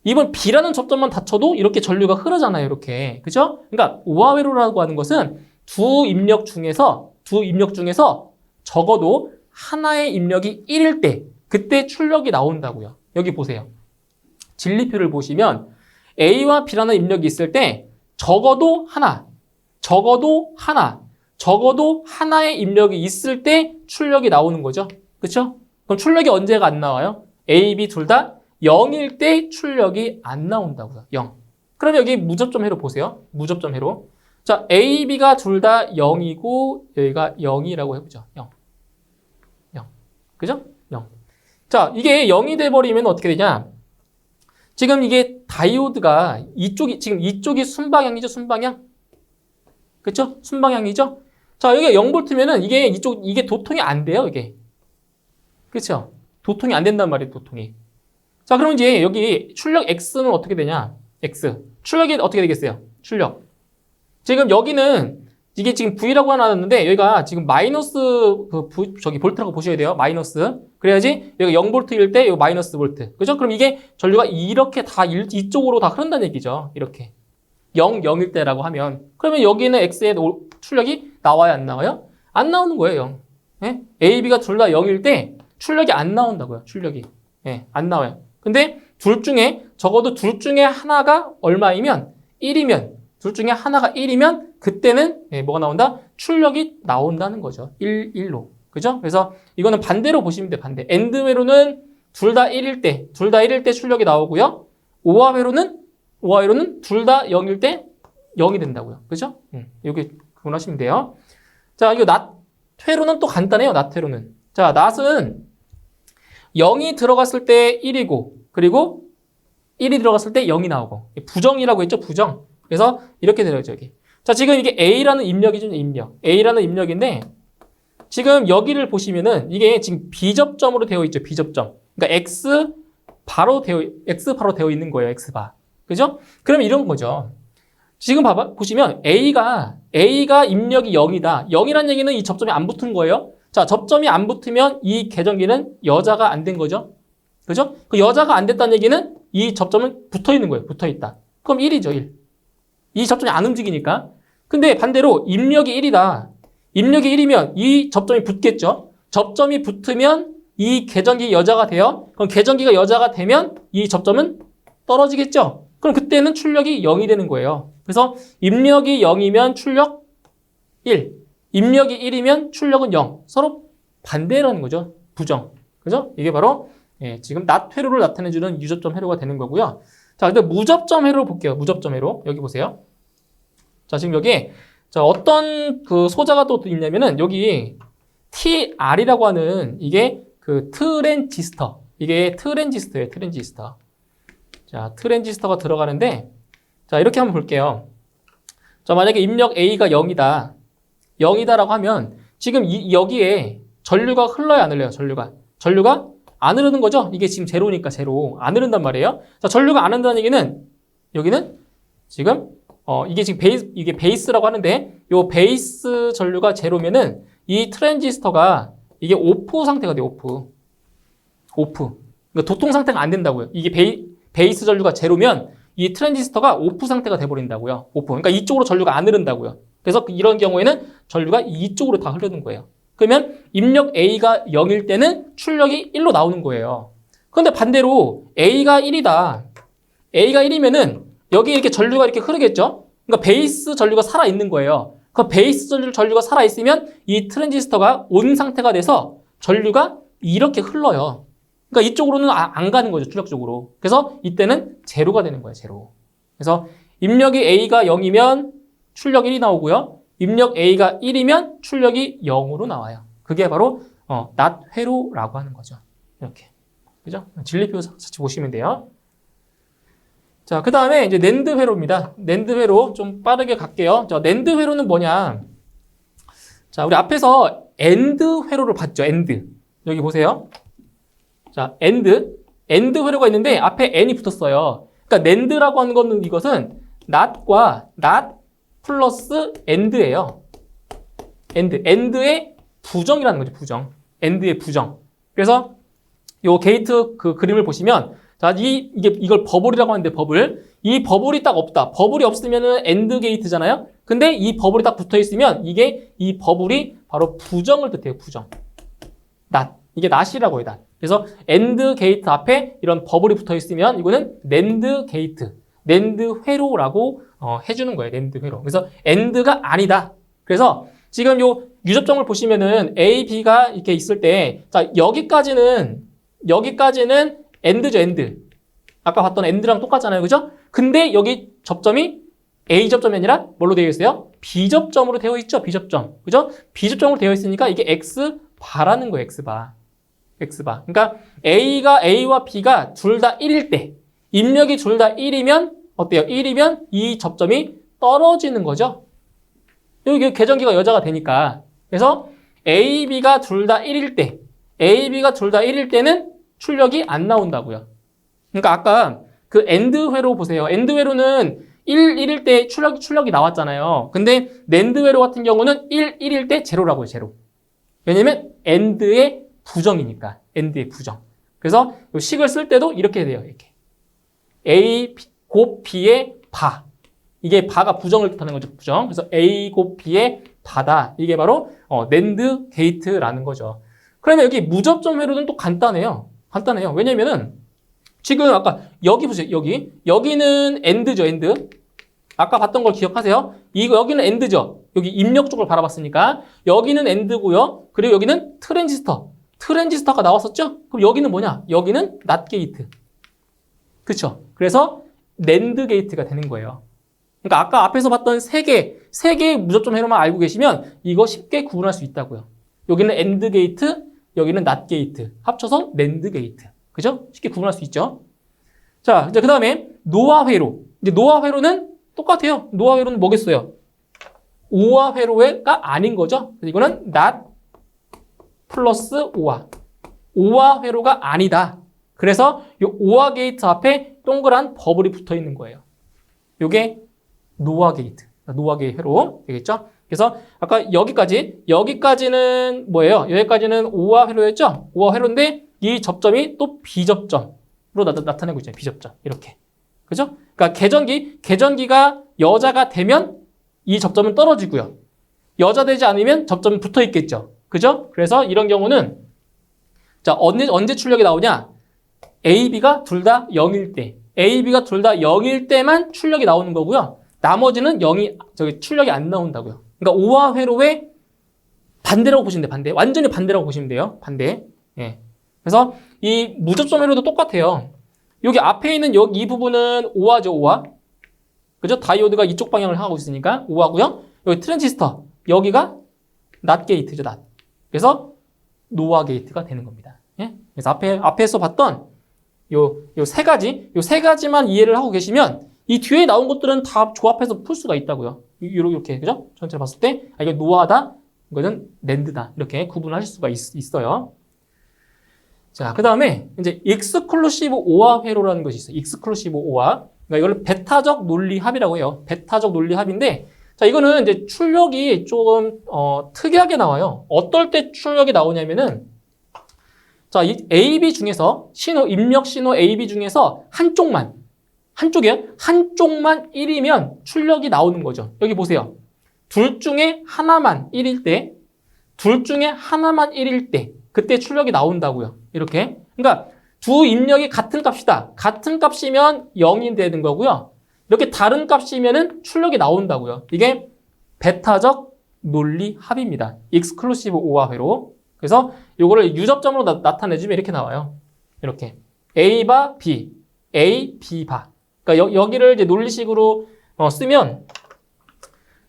이번 B라는 접점만 닫혀도 이렇게 전류가 흐르잖아요. 이렇게. 그죠? 그러니까 OR 회로라고 하는 것은 두 입력 중에서 적어도 하나의 입력이 1일 때 그때 출력이 나온다고요. 여기 보세요. 진리표를 보시면 A와 B라는 입력이 있을 때 적어도 하나의 입력이 있을 때 출력이 나오는 거죠. 그렇죠? 그럼 출력이 언제가 안 나와요? A, B 둘 다 0일 때 출력이 안 나온다고요. 0. 그럼 여기 무접점 회로 보세요. 무접점 회로. 자, A, B가 둘 다 0이고 여기가 0이라고 해보죠. 0. 0. 그죠? 0. 자, 이게 0이 돼버리면 어떻게 되냐? 지금 이게 다이오드가 지금 이쪽이 순방향이죠, 순방향? 그쵸? 순방향이죠? 자, 여기가 0V면은 이게 도통이 안 돼요, 이게. 그쵸? 도통이 안 된단 말이에요, 도통이. 자, 그럼 이제 여기 출력 X는 어떻게 되냐? X. 출력이 어떻게 되겠어요? 출력. 지금 여기는 이게 지금 V라고 하나 놨는데 여기가 지금 마이너스 볼트라고 보셔야 돼요. 마이너스. 그래야지 여기가 0V일 때 여기 마이너스 볼트. 그죠? 그럼 이게 전류가 이렇게 다 이쪽으로 다 흐른다는 얘기죠. 이렇게. 0, 0일 때라고 하면. 그러면 여기는 X의 출력이 나와요? 안 나와요? 안 나오는 거예요. 0. 예? A, B가 둘 다 0일 때 출력이 안 나온다고요. 출력이. 예, 안 나와요. 근데 적어도 둘 중에 하나가 얼마이면 1이면 둘 중에 하나가 1이면 그때는 뭐가 나온다? 출력이 나온다는 거죠. 1, 1로. 그죠? 그래서 이거는 반대로 보시면 돼요. 반대. 엔드 회로는 둘 다 1일 때 출력이 나오고요. 오화 회로는 둘 다 0일 때 0이 된다고요. 그죠? 여기 구분하시면 돼요. 자, 이거 낫 회로는 또 간단해요. 낫 회로는. 자, 낫은 0이 들어갔을 때 1이고 그리고 1이 들어갔을 때 0이 나오고 부정이라고 했죠. 부정. 그래서 이렇게 되죠. 여기. 자, 지금 이게 A라는 입력이죠. 입력. A라는 입력인데 지금 여기를 보시면은 이게 지금 B접점으로 되어 있죠. B접점. 그러니까 X 바로 되어 있는 거예요. X바. 그죠? 그럼 이런 거죠. 지금 보시면 A가 입력이 0이다. 0이라는 얘기는 이 접점이 안 붙은 거예요. 자, 접점이 안 붙으면 이 계전기는 여자가 안 된 거죠. 그죠? 그 여자가 안 됐다는 얘기는 이 접점은 붙어 있는 거예요. 붙어 있다. 그럼 1이죠, 1. 이 접점이 안 움직이니까. 근데 반대로 입력이 1이다. 입력이 1이면 이 접점이 붙겠죠. 접점이 붙으면 이 계전기 여자가 돼요. 그럼 계전기가 여자가 되면 이 접점은 떨어지겠죠. 그럼 그때는 출력이 0이 되는 거예요. 그래서 입력이 0이면 출력 1. 입력이 1이면 출력은 0. 서로 반대라는 거죠. 부정. 그죠? 이게 바로 지금 낫 회로를 나타내주는 유접점 회로가 되는 거고요. 자, 근데 무접점 회로 볼게요. 무접점 회로. 여기 보세요. 자, 지금 여기 어떤 그 소자가 또 있냐면은 여기 TR이라고 하는 이게 그 트랜지스터. 이게 트랜지스터예요. 트랜지스터. 자, 트랜지스터가 들어가는데 자, 이렇게 한번 볼게요. 자, 만약에 입력 A가 0이다. 0이다라고 하면 지금 여기에 전류가 흘러요, 안 흘러요? 전류가 안 흐르는 거죠? 이게 지금 제로니까 제로. 안 흐른단 말이에요. 자, 전류가 안 흐른다는 얘기는 여기는 지금 이게 지금 베이스라고 하는데 요 베이스 전류가 제로면은 이 트랜지스터가 이게 오프 상태가 돼요. 오프. 그러니까 도통 상태가 안 된다고요. 이게 베이스 전류가 제로면 이 트랜지스터가 오프 상태가 돼 버린다고요. 오프. 그러니까 이쪽으로 전류가 안 흐른다고요. 그래서 이런 경우에는 전류가 이쪽으로 다 흐르는 거예요. 그러면 입력 A가 0일 때는 출력이 1로 나오는 거예요. 그런데 반대로 A가 1이다. A가 1이면은 여기 이렇게 전류가 이렇게 흐르겠죠? 그러니까 베이스 전류가 살아있는 거예요. 그 베이스 전류가 살아있으면 이 트랜지스터가 온 상태가 돼서 전류가 이렇게 흘러요. 그러니까 이쪽으로는 안 가는 거죠. 출력 쪽으로. 그래서 이때는 제로가 되는 거예요. 제로. 그래서 입력이 A가 0이면 출력 1이 나오고요. 입력 A가 1이면 출력이 0으로 나와요. 그게 바로 낫 회로라고 하는 거죠. 이렇게. 그죠? 진리표 같이 보시면 돼요. 자, 그 다음에 이제 낸드 회로입니다. 낸드 회로 좀 빠르게 갈게요. 자, 낸드 회로는 뭐냐? 자, 우리 앞에서 엔드 회로를 봤죠. 엔드. 여기 보세요. 자, 엔드 회로가 있는데 앞에 n이 붙었어요. 그러니까 낸드라고 하는 거는 이것은 not과 not 플러스 and예요. and의 부정이라는 거죠. 부정. and의 부정. 그래서 요 게이트 그 그림을 보시면 자, 이걸 버블이라고 하는데 이 버블이 딱 없다. 버블이 없으면은 엔드 게이트잖아요. 근데 이 버블이 딱 붙어 있으면 이 버블이 바로 부정을 뜻해요. 부정. not. 이게 not이라고 해요. not. 그래서 엔드 게이트 앞에 이런 버블이 붙어 있으면 이거는 낸드 게이트, 낸드 회로라고 해주는 거예요. 낸드 회로. 그래서 엔드가 아니다. 그래서 지금 요 유접점을 보시면은 A, B가 이렇게 있을 때, 자, 여기까지는 여기까지는 AND죠, AND. 아까 봤던 AND랑 똑같잖아요, 그죠? 근데 여기 접점이 A 접점이 아니라 뭘로 되어 있어요? B 접점으로 되어 있죠, B 접점. 그죠? B 접점으로 되어 있으니까 이게 X바라는 거예요, X바. X바. 그러니까 A와 B가 둘 다 1일 때, 입력이 둘 다 1이면 어때요? 1이면 이 접점이 떨어지는 거죠. 여기 계전기가 여자가 되니까. 그래서 A, B가 둘 다 1일 때, A, B가 둘 다 1일 때는 출력이 안 나온다고요. 그러니까 아까 그 AND 회로 보세요. AND 회로는 1일 때 출력이 나왔잖아요. 근데 NAND 회로 같은 경우는 1일 때 제로라고요, 제로. 왜냐면 AND의 부정이니까. AND의 부정. 그래서 이 식을 쓸 때도 이렇게 돼요, 이렇게. A 곱 B의 바. 이게 바가 부정을 뜻하는 거죠, 부정. 그래서 A 곱 B의 바다. 이게 바로 NAND 게이트라는 거죠. 그러면 여기 무접점 회로는 또 간단해요. 간단해요. 왜냐면은 지금 아까 여기 보세요. 여기는 AND죠, AND. 아까 봤던 걸 기억하세요? 여기는 AND죠. 여기 입력 쪽을 바라봤으니까. 여기는 AND고요. 그리고 여기는 트랜지스터가 나왔었죠? 그럼 여기는 뭐냐? 여기는 NOT 게이트. 그쵸? 그래서 NAND 게이트가 되는 거예요. 그러니까 아까 앞에서 봤던 세 개의 무접점 회로만 알고 계시면 이거 쉽게 구분할 수 있다고요. 여기는 AND 게이트, 여기는 NOT 게이트. 합쳐서 NAND 게이트. 그죠? 쉽게 구분할 수 있죠. 자, 이제 그 다음에 노아 회로. 이제 노아 회로는 똑같아요. 노아 회로는 뭐겠어요? 오아 회로가 아닌 거죠. 이거는 not 플러스 오아. 오아 회로가 아니다. 그래서 이 오아 게이트 앞에 동그란 버블이 붙어 있는 거예요. 이게 노아 게이트. 노아 게이트 회로 되겠죠? 그래서 아까 여기까지는 뭐예요? 여기까지는 오아 회로였죠? 오아 회로인데 이 접점이 또 B접점으로 나타내고 있잖아요. B접점. 이렇게. 그죠? 그러니까 계전기가 여자가 되면 이 접점은 떨어지고요. 여자 되지 않으면 접점은 붙어 있겠죠. 그죠? 그래서 이런 경우는 자, 언제 출력이 나오냐? A, B가 둘 다 0일 때. A, B가 둘 다 0일 때만 출력이 나오는 거고요. 나머지는 출력이 안 나온다고요. 그러니까 오아 회로의 반대라고 보시면 돼요. 반대. 완전히 반대라고 보시면 돼요. 반대. 예. 그래서 이 무접점 회로도 똑같아요. 여기 앞에 있는 이 부분은 오아죠, 오아. 그죠? 다이오드가 이쪽 방향을 하고 있으니까 오아고요. 여기 트랜지스터. 여기가 NOT 게이트죠, NOT. 그래서 노아 게이트가 되는 겁니다. 예? 그래서 앞에서 봤던 요 세 가지만 이해를 하고 계시면 이 뒤에 나온 것들은 다 조합해서 풀 수가 있다고요. 이렇게, 그죠? 전체를 봤을 때, 이거 노아다, 이거는 낸드다. 이렇게 구분하실 수가 있어요. 자, 그 다음에 이제 익스클루시브 오아 회로라는 것이 있어요. 익스클루시브 오아. 그러니까 이걸 베타적 논리합이라고 해요. 베타적 논리합인데, 자, 이거는 이제 출력이 조금, 특이하게 나와요. 어떨 때 출력이 나오냐면은, 자, 이 AB 중에서 입력 신호 AB 중에서 한쪽만 1이면 출력이 나오는 거죠. 여기 보세요. 둘 중에 하나만 1일 때, 그때 출력이 나온다고요. 이렇게. 그러니까 두 입력이 같은 값이다. 같은 값이면 0이 되는 거고요. 이렇게 다른 값이면은 출력이 나온다고요. 이게 베타적 논리 합입니다. 익스클루시브 오아 회로. 그래서 이거를 유접점으로 나타내주면 이렇게 나와요. 이렇게. A바 B, A, B바. 그러니까 여기를 이제 논리식으로 쓰면,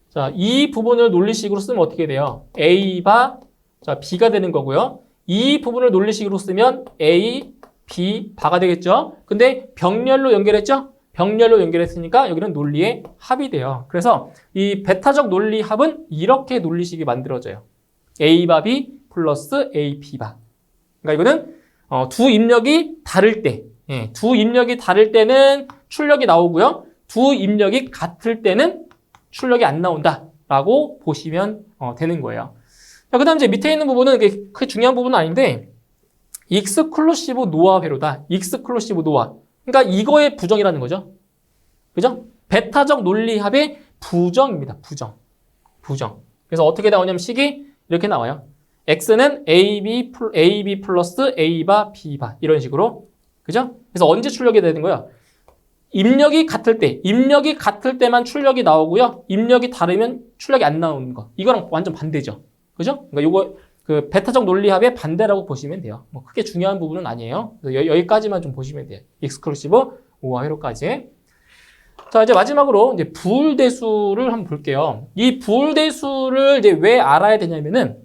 자, 이 부분을 논리식으로 쓰면 어떻게 돼요? A바, 자, B가 되는 거고요. 이 부분을 논리식으로 쓰면 A, B, 바가 되겠죠? 근데 병렬로 연결했죠? 병렬로 연결했으니까 여기는 논리의 합이 돼요. 그래서 이 베타적 논리 합은 이렇게 논리식이 만들어져요. A바 B 플러스 A, B바. 그러니까 이거는 두 입력이 다를 때, 두 입력이 다를 때는 출력이 나오고요. 두 입력이 같을 때는 출력이 안 나온다라고 보시면 되는 거예요. 자, 그 다음 이제 밑에 있는 부분은 크게 중요한 부분은 아닌데, 익스클루시브 노아 회로다. 익스클루시브 노아. 그러니까 이거의 부정이라는 거죠. 그죠? 베타적 논리합의 부정입니다. 부정. 그래서 어떻게 나오냐면 식이 이렇게 나와요. X는 AB 플러스 A바 B바. 이런 식으로. 그죠? 그래서 언제 출력이 되는 거예요? 입력이 같을 때만 출력이 나오고요. 입력이 다르면 출력이 안 나오는 거. 이거랑 완전 반대죠. 그죠? 그러니까 그 베타적 논리합의 반대라고 보시면 돼요. 뭐 크게 중요한 부분은 아니에요. 그래서 여기까지만 좀 보시면 돼요. 익스클루시브 5와 회로까지. 자, 이제 마지막으로 이제 부울대수를 한번 볼게요. 이 부울대수를 이제 왜 알아야 되냐면은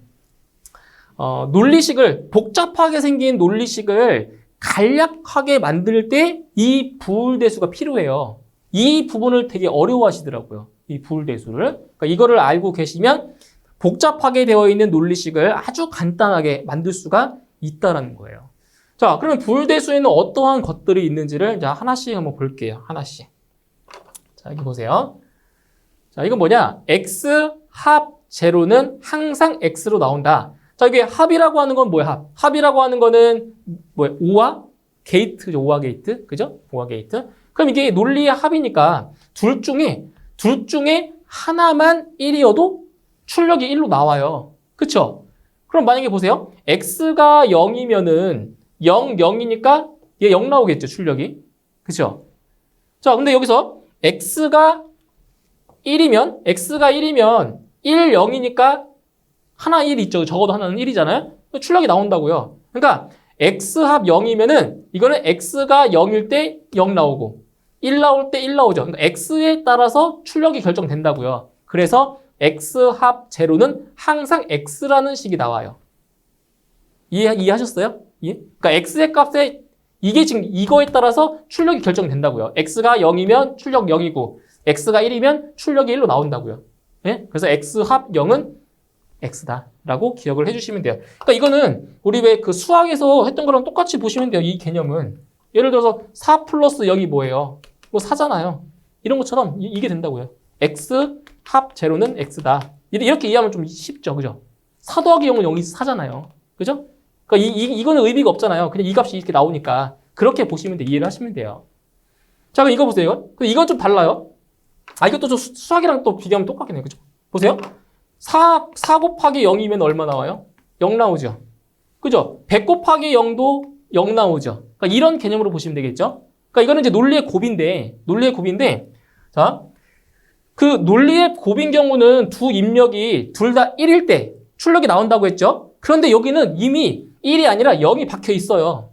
논리식을 복잡하게 생긴 논리식을 간략하게 만들 때 이 부울대수가 필요해요. 이 부분을 되게 어려워하시더라고요. 이 부울대수를. 그러니까 이거를 알고 계시면 복잡하게 되어 있는 논리식을 아주 간단하게 만들 수가 있다는 거예요. 자, 그러면 부울대수에는 어떠한 것들이 있는지를 자, 하나씩 한번 볼게요. 하나씩. 자, 여기 보세요. 자, 이건 뭐냐? x 합 제로는 항상 x로 나온다. 자, 이게 합이라고 하는 건 뭐야? 합. 합이라고 하는 거는 뭐야? 오화 게이트죠. 오화 게이트. 그죠? 오화 게이트. 그럼 이게 논리의 합이니까 둘 중에 하나만 1이어도 출력이 1로 나와요. 그쵸? 그럼 만약에 보세요. x가 0이면은 0, 0이니까 얘 0 나오겠죠. 출력이. 그쵸? 자, 근데 여기서 x가 1이면 1, 0이니까 하나 1 있죠. 적어도 하나는 1이잖아요. 출력이 나온다고요. 그러니까 x합 0이면은 이거는 x가 0일 때 0 나오고 1 나올 때 1 나오죠. 그러니까 x에 따라서 출력이 결정된다고요. 그래서 x합 제로는 항상 x라는 식이 나와요. 이해하셨어요? 예? 그러니까 x의 값에 이게 지금 이거에 따라서 출력이 결정된다고요. x가 0이면 출력 0이고 x가 1이면 출력이 1로 나온다고요. 예? 그래서 x합 0은 x다라고 기억을 해주시면 돼요. 그러니까 이거는 우리 왜 그 수학에서 했던 거랑 똑같이 보시면 돼요. 이 개념은. 예를 들어서 4 플러스 0이 뭐예요? 뭐 4잖아요. 이런 것처럼 이게 된다고요. x 합 제로는 x다. 이렇게 이해하면 좀 쉽죠. 그죠? 4 더하기 0은 0이 4잖아요. 그죠? 그러니까 이거는 의미가 없잖아요. 그냥 이 값이 이렇게 나오니까. 그렇게 보시면 돼. 이해를 하시면 돼요. 자, 그럼 이거 보세요. 근데 이건 좀 달라요. 이것도 좀 수학이랑 또 비교하면 똑같긴 해요. 그죠? 보세요. 4 곱하기 0이면 얼마 나와요? 0 나오죠. 그죠? 100 곱하기 0도 0 나오죠. 그러니까 이런 개념으로 보시면 되겠죠? 그러니까 이거는 이제 논리의 곱인데, 자, 그 논리의 곱인 경우는 두 입력이 둘 다 1일 때 출력이 나온다고 했죠? 그런데 여기는 이미 1이 아니라 0이 박혀 있어요.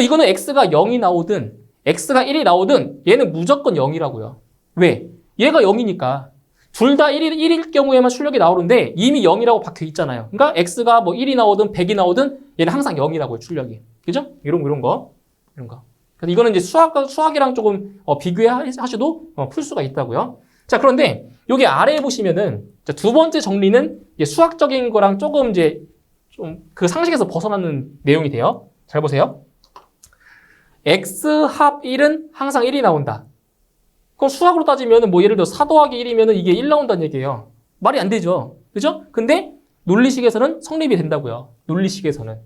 이거는 x가 0이 나오든, x가 1이 나오든 얘는 무조건 0이라고요. 왜? 얘가 0이니까. 둘 다 1일 경우에만 출력이 나오는데 이미 0이라고 박혀 있잖아요. 그러니까 x가 뭐 1이 나오든 100이 나오든 얘는 항상 0이라고요, 출력이. 그죠? 이런 거. 그래서 이거는 이제 수학이랑 조금 비교하셔도 풀 수가 있다고요. 자, 그런데 여기 아래에 보시면은 두 번째 정리는 수학적인 거랑 조금 이제 좀 그 상식에서 벗어나는 내용이 돼요. 잘 보세요. x 합 1은 항상 1이 나온다. 그럼 수학으로 따지면 뭐 예를 들어 4 더하기 1이면 이게 1 나온다는 얘기예요. 말이 안 되죠. 그죠? 근데 논리식에서는 성립이 된다고요. 논리식에서는.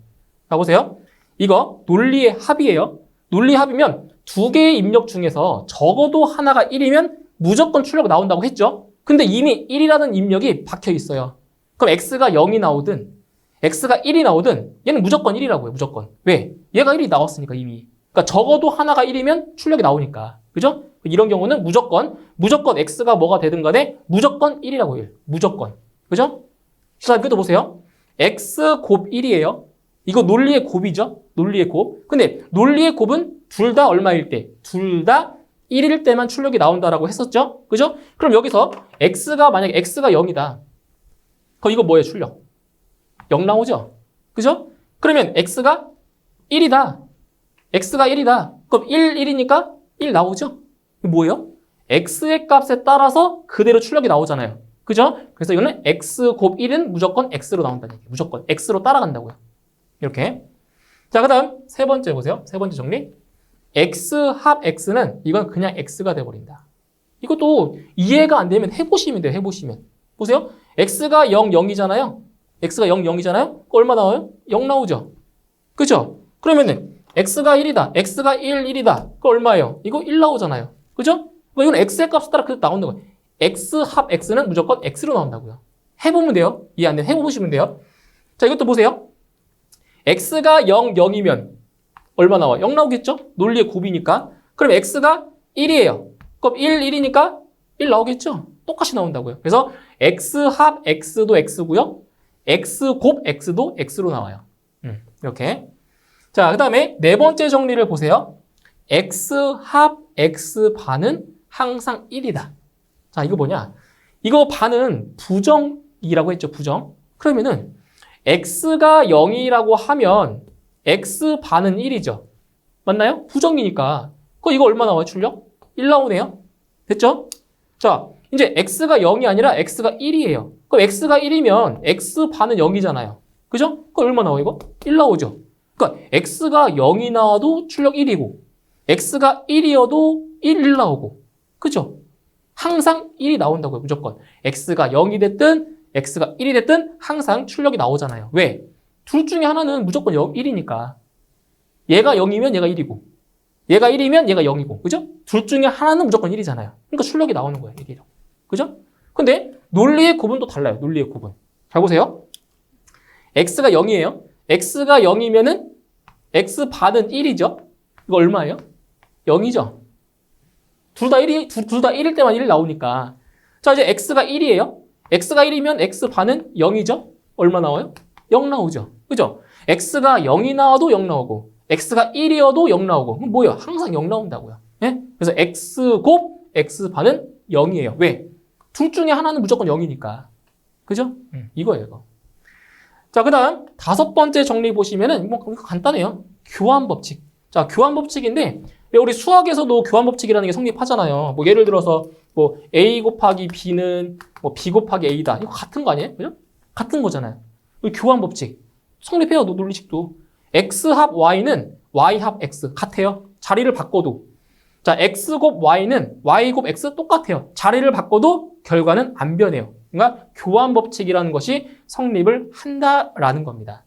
가보세요. 이거 논리의 합이에요. 논리 합이면 두 개의 입력 중에서 적어도 하나가 1이면 무조건 출력 나온다고 했죠. 근데 이미 1이라는 입력이 박혀 있어요. 그럼 x가 0이 나오든 x가 1이 나오든 얘는 무조건 1이라고요. 무조건. 왜? 얘가 1이 나왔으니까 이미. 그러니까 적어도 하나가 1이면 출력이 나오니까. 그죠? 이런 경우는 무조건 x가 뭐가 되든 간에 무조건 1이라고 해요. 무조건. 그죠? 자, 이것도 보세요. x 곱 1이에요. 이거 논리의 곱이죠? 논리의 곱. 근데 논리의 곱은 둘 다 얼마일 때? 둘 다 1일 때만 출력이 나온다라고 했었죠? 그죠? 그럼 여기서 만약에 x가 0이다. 그럼 이거 뭐예요, 출력? 0 나오죠? 그죠? 그러면 x가 1이다. x가 1이다. 그럼 1이니까 1 나오죠? 뭐예요? x의 값에 따라서 그대로 출력이 나오잖아요. 그죠? 그래서 이거는 x 곱 1은 무조건 x로 나온다는 얘기예요. 무조건 x로 따라간다고요. 이렇게. 자, 그 다음 세 번째 보세요. 세 번째 정리. x 합 x는 이건 그냥 x가 돼버린다. 이것도 이해가 안 되면 해보시면 돼요. 해보시면. 보세요. x가 0, 0이잖아요. x가 0, 0이잖아요. 얼마 나와요? 0 나오죠. 그죠? 그러면은 x가 1이다. x가 1, 1이다. 그거 얼마예요? 이거 1 나오잖아요. 그죠? 이건 x의 값에 따라 그렇게 나온다고. x 합 x는 무조건 x로 나온다고요. 해보면 돼요. 이해 안 되면 해보시면 돼요. 자, 이것도 보세요. x가 0, 0이면 얼마 나와? 0 나오겠죠? 논리의 곱이니까. 그럼 x가 1이에요. 그럼 1, 1이니까 1 나오겠죠? 똑같이 나온다고요. 그래서 x 합 x도 x고요. x 곱 x도 x로 나와요. 이렇게. 자, 그 다음에 네 번째 정리를 보세요. x 합 x 반은 항상 1이다. 자, 이거 뭐냐? 이거 반은 부정이라고 했죠, 부정. 그러면은 x가 0이라고 하면 x 반은 1이죠. 맞나요? 부정이니까. 그럼 이거 얼마 나와요, 출력? 1 나오네요. 됐죠? 자, 이제 x가 0이 아니라 x가 1이에요. 그럼 x가 1이면 x 반은 0이잖아요. 그죠? 그럼 얼마 나와, 이거? 1 나오죠. 그러니까 x가 0이 나와도 출력 1이고 x가 1이어도 1 나오고. 그죠? 항상 1이 나온다고요, 무조건. x가 0이 됐든 x가 1이 됐든 항상 출력이 나오잖아요. 왜? 둘 중에 하나는 무조건 1이니까. 얘가 0이면 얘가 1이고 얘가 1이면 얘가 0이고. 그죠? 둘 중에 하나는 무조건 1이잖아요. 그러니까 출력이 나오는 거예요, 1이라고. 그죠? 근데 논리의 구분도 달라요, 논리의 구분. 잘 보세요. x가 0이에요. x가 0이면은 x 반은 1이죠. 이거 얼마예요? 0이죠. 둘 다 1일 때만 1 나오니까. 자, 이제 x가 1이에요. x가 1이면 x 반은 0이죠. 얼마 나와요? 0 나오죠. 그죠? x가 0이 나와도 0 나오고 x가 1이어도 0 나오고. 그럼 뭐예요? 항상 0 나온다고요. 예? 그래서 x 곱 x 반은 0이에요. 왜? 둘 중에 하나는 무조건 0이니까. 그죠? 이거예요, 이거. 자, 그 다음 다섯 번째 정리 보시면은 뭐 간단해요. 교환 법칙. 자, 교환 법칙인데 왜 우리 수학에서도 교환 법칙이라는 게 성립하잖아요. 뭐 예를 들어서 뭐 a 곱하기 b는 뭐 b 곱하기 a다. 이거 같은 거 아니에요? 그죠? 같은 거잖아요. 교환 법칙 성립해요, 논리식도. x 합 y는 y 합 x 같아요. 자리를 바꿔도. 자, x 곱 y는 y 곱 x 똑같아요. 자리를 바꿔도 결과는 안 변해요. 그러니까 교환 법칙이라는 것이 성립을 한다라는 겁니다.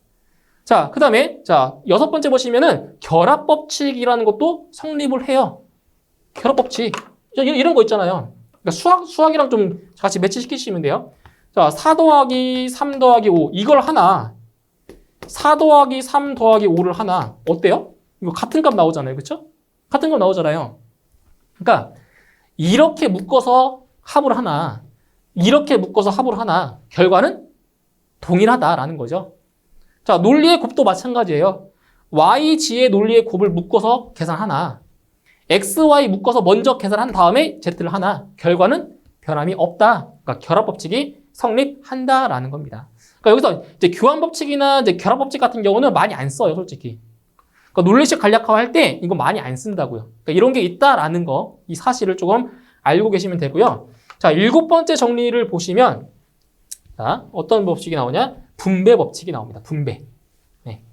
자, 그 다음에 자, 여섯 번째 보시면은 결합 법칙이라는 것도 성립을 해요. 결합 법칙. 이런 거 있잖아요. 그러니까 수학이랑 좀 같이 매치시키시면 돼요. 자, 4 더하기 3 더하기 5 이걸 하나 4 더하기 3 더하기 5를 하나 어때요? 이거 같은 값 나오잖아요. 그렇죠? 같은 값 나오잖아요. 그러니까 이렇게 묶어서 합을 하나 이렇게 묶어서 합을 하나 결과는 동일하다라는 거죠. 자, 논리의 곱도 마찬가지예요. yg의 논리의 곱을 묶어서 계산하나 x, y 묶어서 먼저 계산한 다음에 z를 하나 결과는 변함이 없다. 그러니까 결합 법칙이 성립한다라는 겁니다. 그러니까 여기서 이제 교환 법칙이나 이제 결합 법칙 같은 경우는 많이 안 써요, 솔직히. 그러니까 논리식 간략화 할 때 이거 많이 안 쓴다고요. 그러니까 이런 게 있다라는 거, 이 사실을 조금 알고 계시면 되고요. 자, 일곱 번째 정리를 보시면 자, 어떤 법칙이 나오냐? 분배 법칙이 나옵니다. 분배. 네.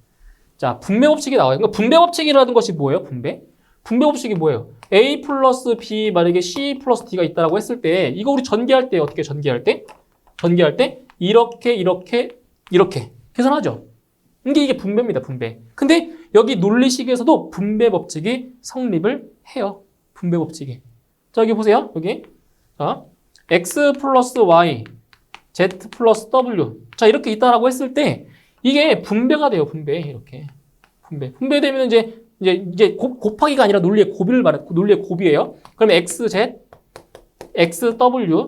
자, 분배 법칙이 나와요. 그러니까 분배 법칙이라는 것이 뭐예요? 분배? 분배 법칙이 뭐예요? A 플러스 B 만약에 C 플러스 D가 있다라고 했을 때 이거 우리 전개할 때 어떻게 전개할 때? 전개할 때 이렇게 계산하죠. 이게 분배입니다. 분배. 근데 여기 논리식에서도 분배 법칙이 성립을 해요. 분배 법칙이. 자, 여기 보세요. 여기. 자, x 플러스 y, z 플러스 w. 자, 이렇게 있다라고 했을 때 이게 분배가 돼요. 분배. 이렇게. 분배되면 이제 곱하기가 아니라 논리의 곱을 말해. 논리의 곱이에요. 그러면 xz, xw,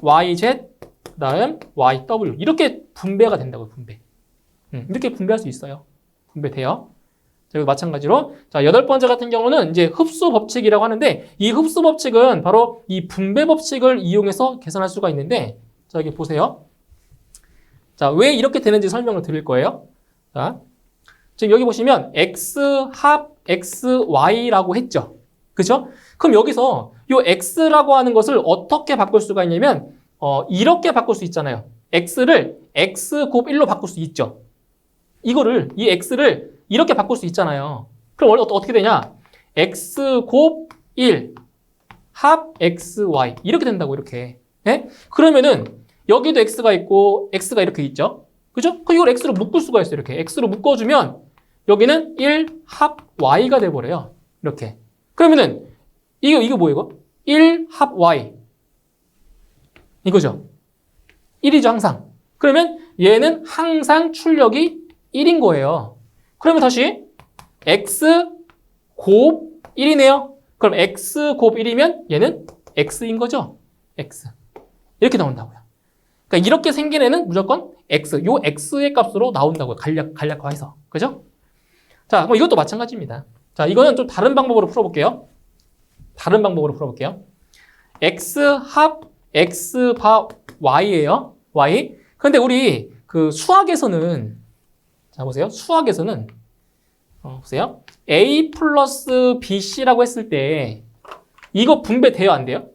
yz, 그다음 yw. 이렇게 분배가 된다고요. 분배. 이렇게 분배할 수 있어요. 분배돼요. 자, 여기 마찬가지로 자, 여덟 번째 같은 경우는 이제 흡수 법칙이라고 하는데 이 흡수 법칙은 바로 이 분배 법칙을 이용해서 계산할 수가 있는데 자, 여기 보세요. 자, 왜 이렇게 되는지 설명을 드릴 거예요. 자, 지금 여기 보시면 x 합 x y라고 했죠. 그죠? 그럼 여기서 이 x라고 하는 것을 어떻게 바꿀 수가 있냐면 이렇게 바꿀 수 있잖아요. x를 x 곱 1로 바꿀 수 있죠. 이 x를 이렇게 바꿀 수 있잖아요. 그럼 원래 어떻게 되냐? x 곱 1 합 xy 이렇게 된다고 이렇게. 예? 그러면은 여기도 x가 있고 x가 이렇게 있죠. 그죠? 그럼 이걸 x로 묶을 수가 있어요. 이렇게 x로 묶어주면 여기는 1 합 y가 돼버려요. 이렇게. 그러면은 이거 뭐예요? 1 합 y 이거죠. 1이죠 항상. 그러면 얘는 항상 출력이 1인 거예요. 그러면 다시 x 곱 1이네요. 그럼 x 곱 1이면 얘는 x인 거죠. x. 이렇게 나온다고요. 그러니까 이렇게 생긴 애는 무조건 x, 요 x의 값으로 나온다고요. 간략화해서. 그죠? 자, 그럼 이것도 마찬가지입니다. 자, 이거는 좀 다른 방법으로 풀어볼게요. x 합 x 바 y예요. y. 근데 우리 그 수학에서는 자, 보세요. 수학에서는 보세요. a 플러스 bc라고 했을 때 이거 분배돼요, 안 돼요?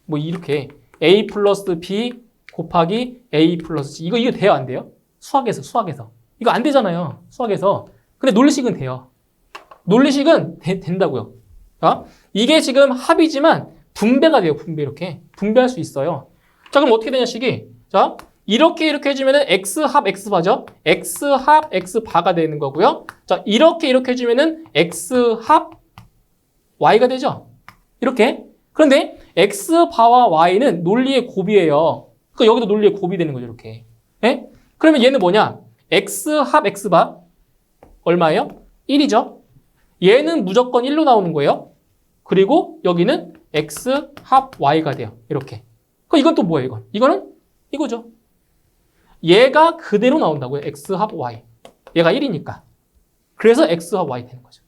뭐 이렇게 a 플러스 b 곱하기 a 플러스 c 이거 돼요, 안 돼요? 수학에서 이거 안 되잖아요. 수학에서. 근데 논리식은 돼요. 논리식은 된다고요. 자, 이게 지금 합이지만 분배가 돼요. 이렇게 분배할 수 있어요. 자, 그럼 어떻게 되냐 식이? 자, 이렇게 해주면은 x 합 x 바죠. x 합 x 바가 되는 거고요. 자, 이렇게 해주면은 x 합 y가 되죠. 이렇게. 그런데 x 바와 y는 논리의 곱이에요. 그러니까 여기도 논리의 곱이 되는 거죠. 이렇게. 예? 그러면 얘는 뭐냐? x 합 x 바 얼마예요? 1이죠. 얘는 무조건 1로 나오는 거예요. 그리고 여기는 x 합 y가 돼요. 이렇게. 그럼 이건 또 뭐예요? 이거는 이거죠. 얘가 그대로 나온다고요. x 합 y. 얘가 1이니까. 그래서 x 합 y 되는 거죠.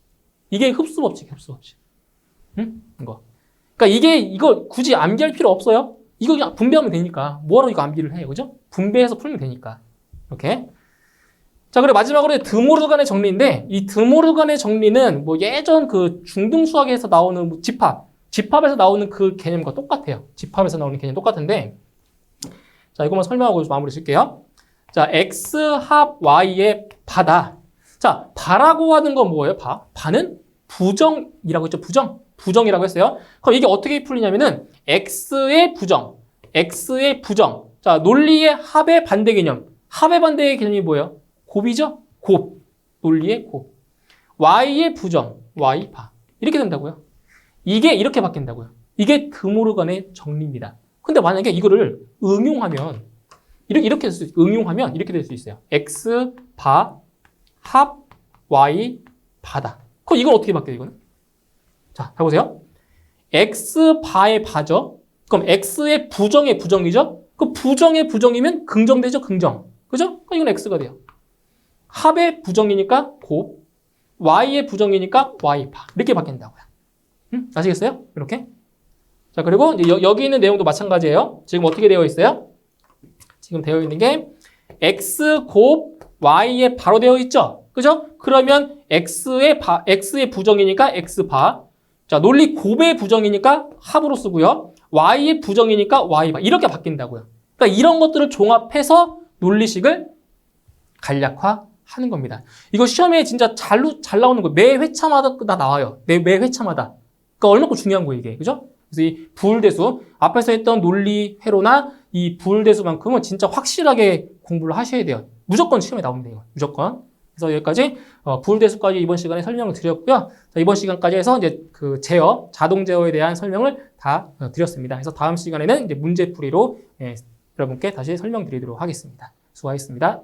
이게 흡수 법칙. 응? 이거. 그러니까 이거 굳이 암기할 필요 없어요. 이거 그냥 분배하면 되니까. 뭐하러 이거 암기를 해요. 그죠? 분배해서 풀면 되니까. 이렇게. 자, 그리고 마지막으로 드모르간의 정리인데, 이 드모르간의 정리는 뭐 예전 그 중등수학에서 나오는 뭐 집합에서 나오는 그 개념과 똑같아요. 집합에서 나오는 개념 똑같은데, 자, 이것만 설명하고 마무리 칠게요. 자, x 합 y의 바다. 자, 바라고 하는 건 뭐예요? 바는 부정이라고 했죠. 부정이라고 했어요. 그럼 이게 어떻게 풀리냐면은 x의 부정. 자, 논리의 합의 반대 개념. 합의 반대 개념이 뭐예요? 곱이죠? 곱. 논리의 곱. y의 부정. y 바. 이렇게 된다고요. 이게 이렇게 바뀐다고요. 이게 드모르간의 정리입니다. 근데 만약에 이거를 응용하면 이렇게 될 수 있어요. x 바 합 y 바다. 그럼 이건 어떻게 바뀌어요, 이거는? 자, 해보세요. x 바의 바죠? 그럼 x의 부정의 부정이죠? 그 부정의 부정이면 긍정되죠, 긍정. 그죠? 그럼 이건 x가 돼요. 합의 부정이니까 곱, y의 부정이니까 y바. 이렇게 바뀐다고요. 아시겠어요? 이렇게. 자, 그리고 이제 여기 있는 내용도 마찬가지예요. 지금 어떻게 되어 있어요? 지금 되어 있는 게 x 곱 y에 바로 되어 있죠? 그죠? 그러면 x의 부정이니까 x바. 자, 논리 곱의 부정이니까 합으로 쓰고요. y의 부정이니까 y바. 이렇게 바뀐다고요. 그러니까 이런 것들을 종합해서 논리식을 간략화하는 겁니다. 이거 시험에 진짜 잘 나오는 거예요. 매 회차마다 다 나와요. 매 회차마다. 그러니까 얼마큼 중요한 거예요, 이게. 그죠? 그래서 이 부울대수, 앞에서 했던 논리 회로나 이 부울대수만큼은 진짜 확실하게 공부를 하셔야 돼요. 무조건 시험에 나옵니다, 이거. 무조건. 그래서 여기까지 부울대수까지 이번 시간에 설명을 드렸고요. 자, 이번 시간까지 해서 이제 그 제어, 자동 제어에 대한 설명을 다 드렸습니다. 그래서 다음 시간에는 이제 문제풀이로 여러분께 다시 설명드리도록 하겠습니다. 수고하셨습니다.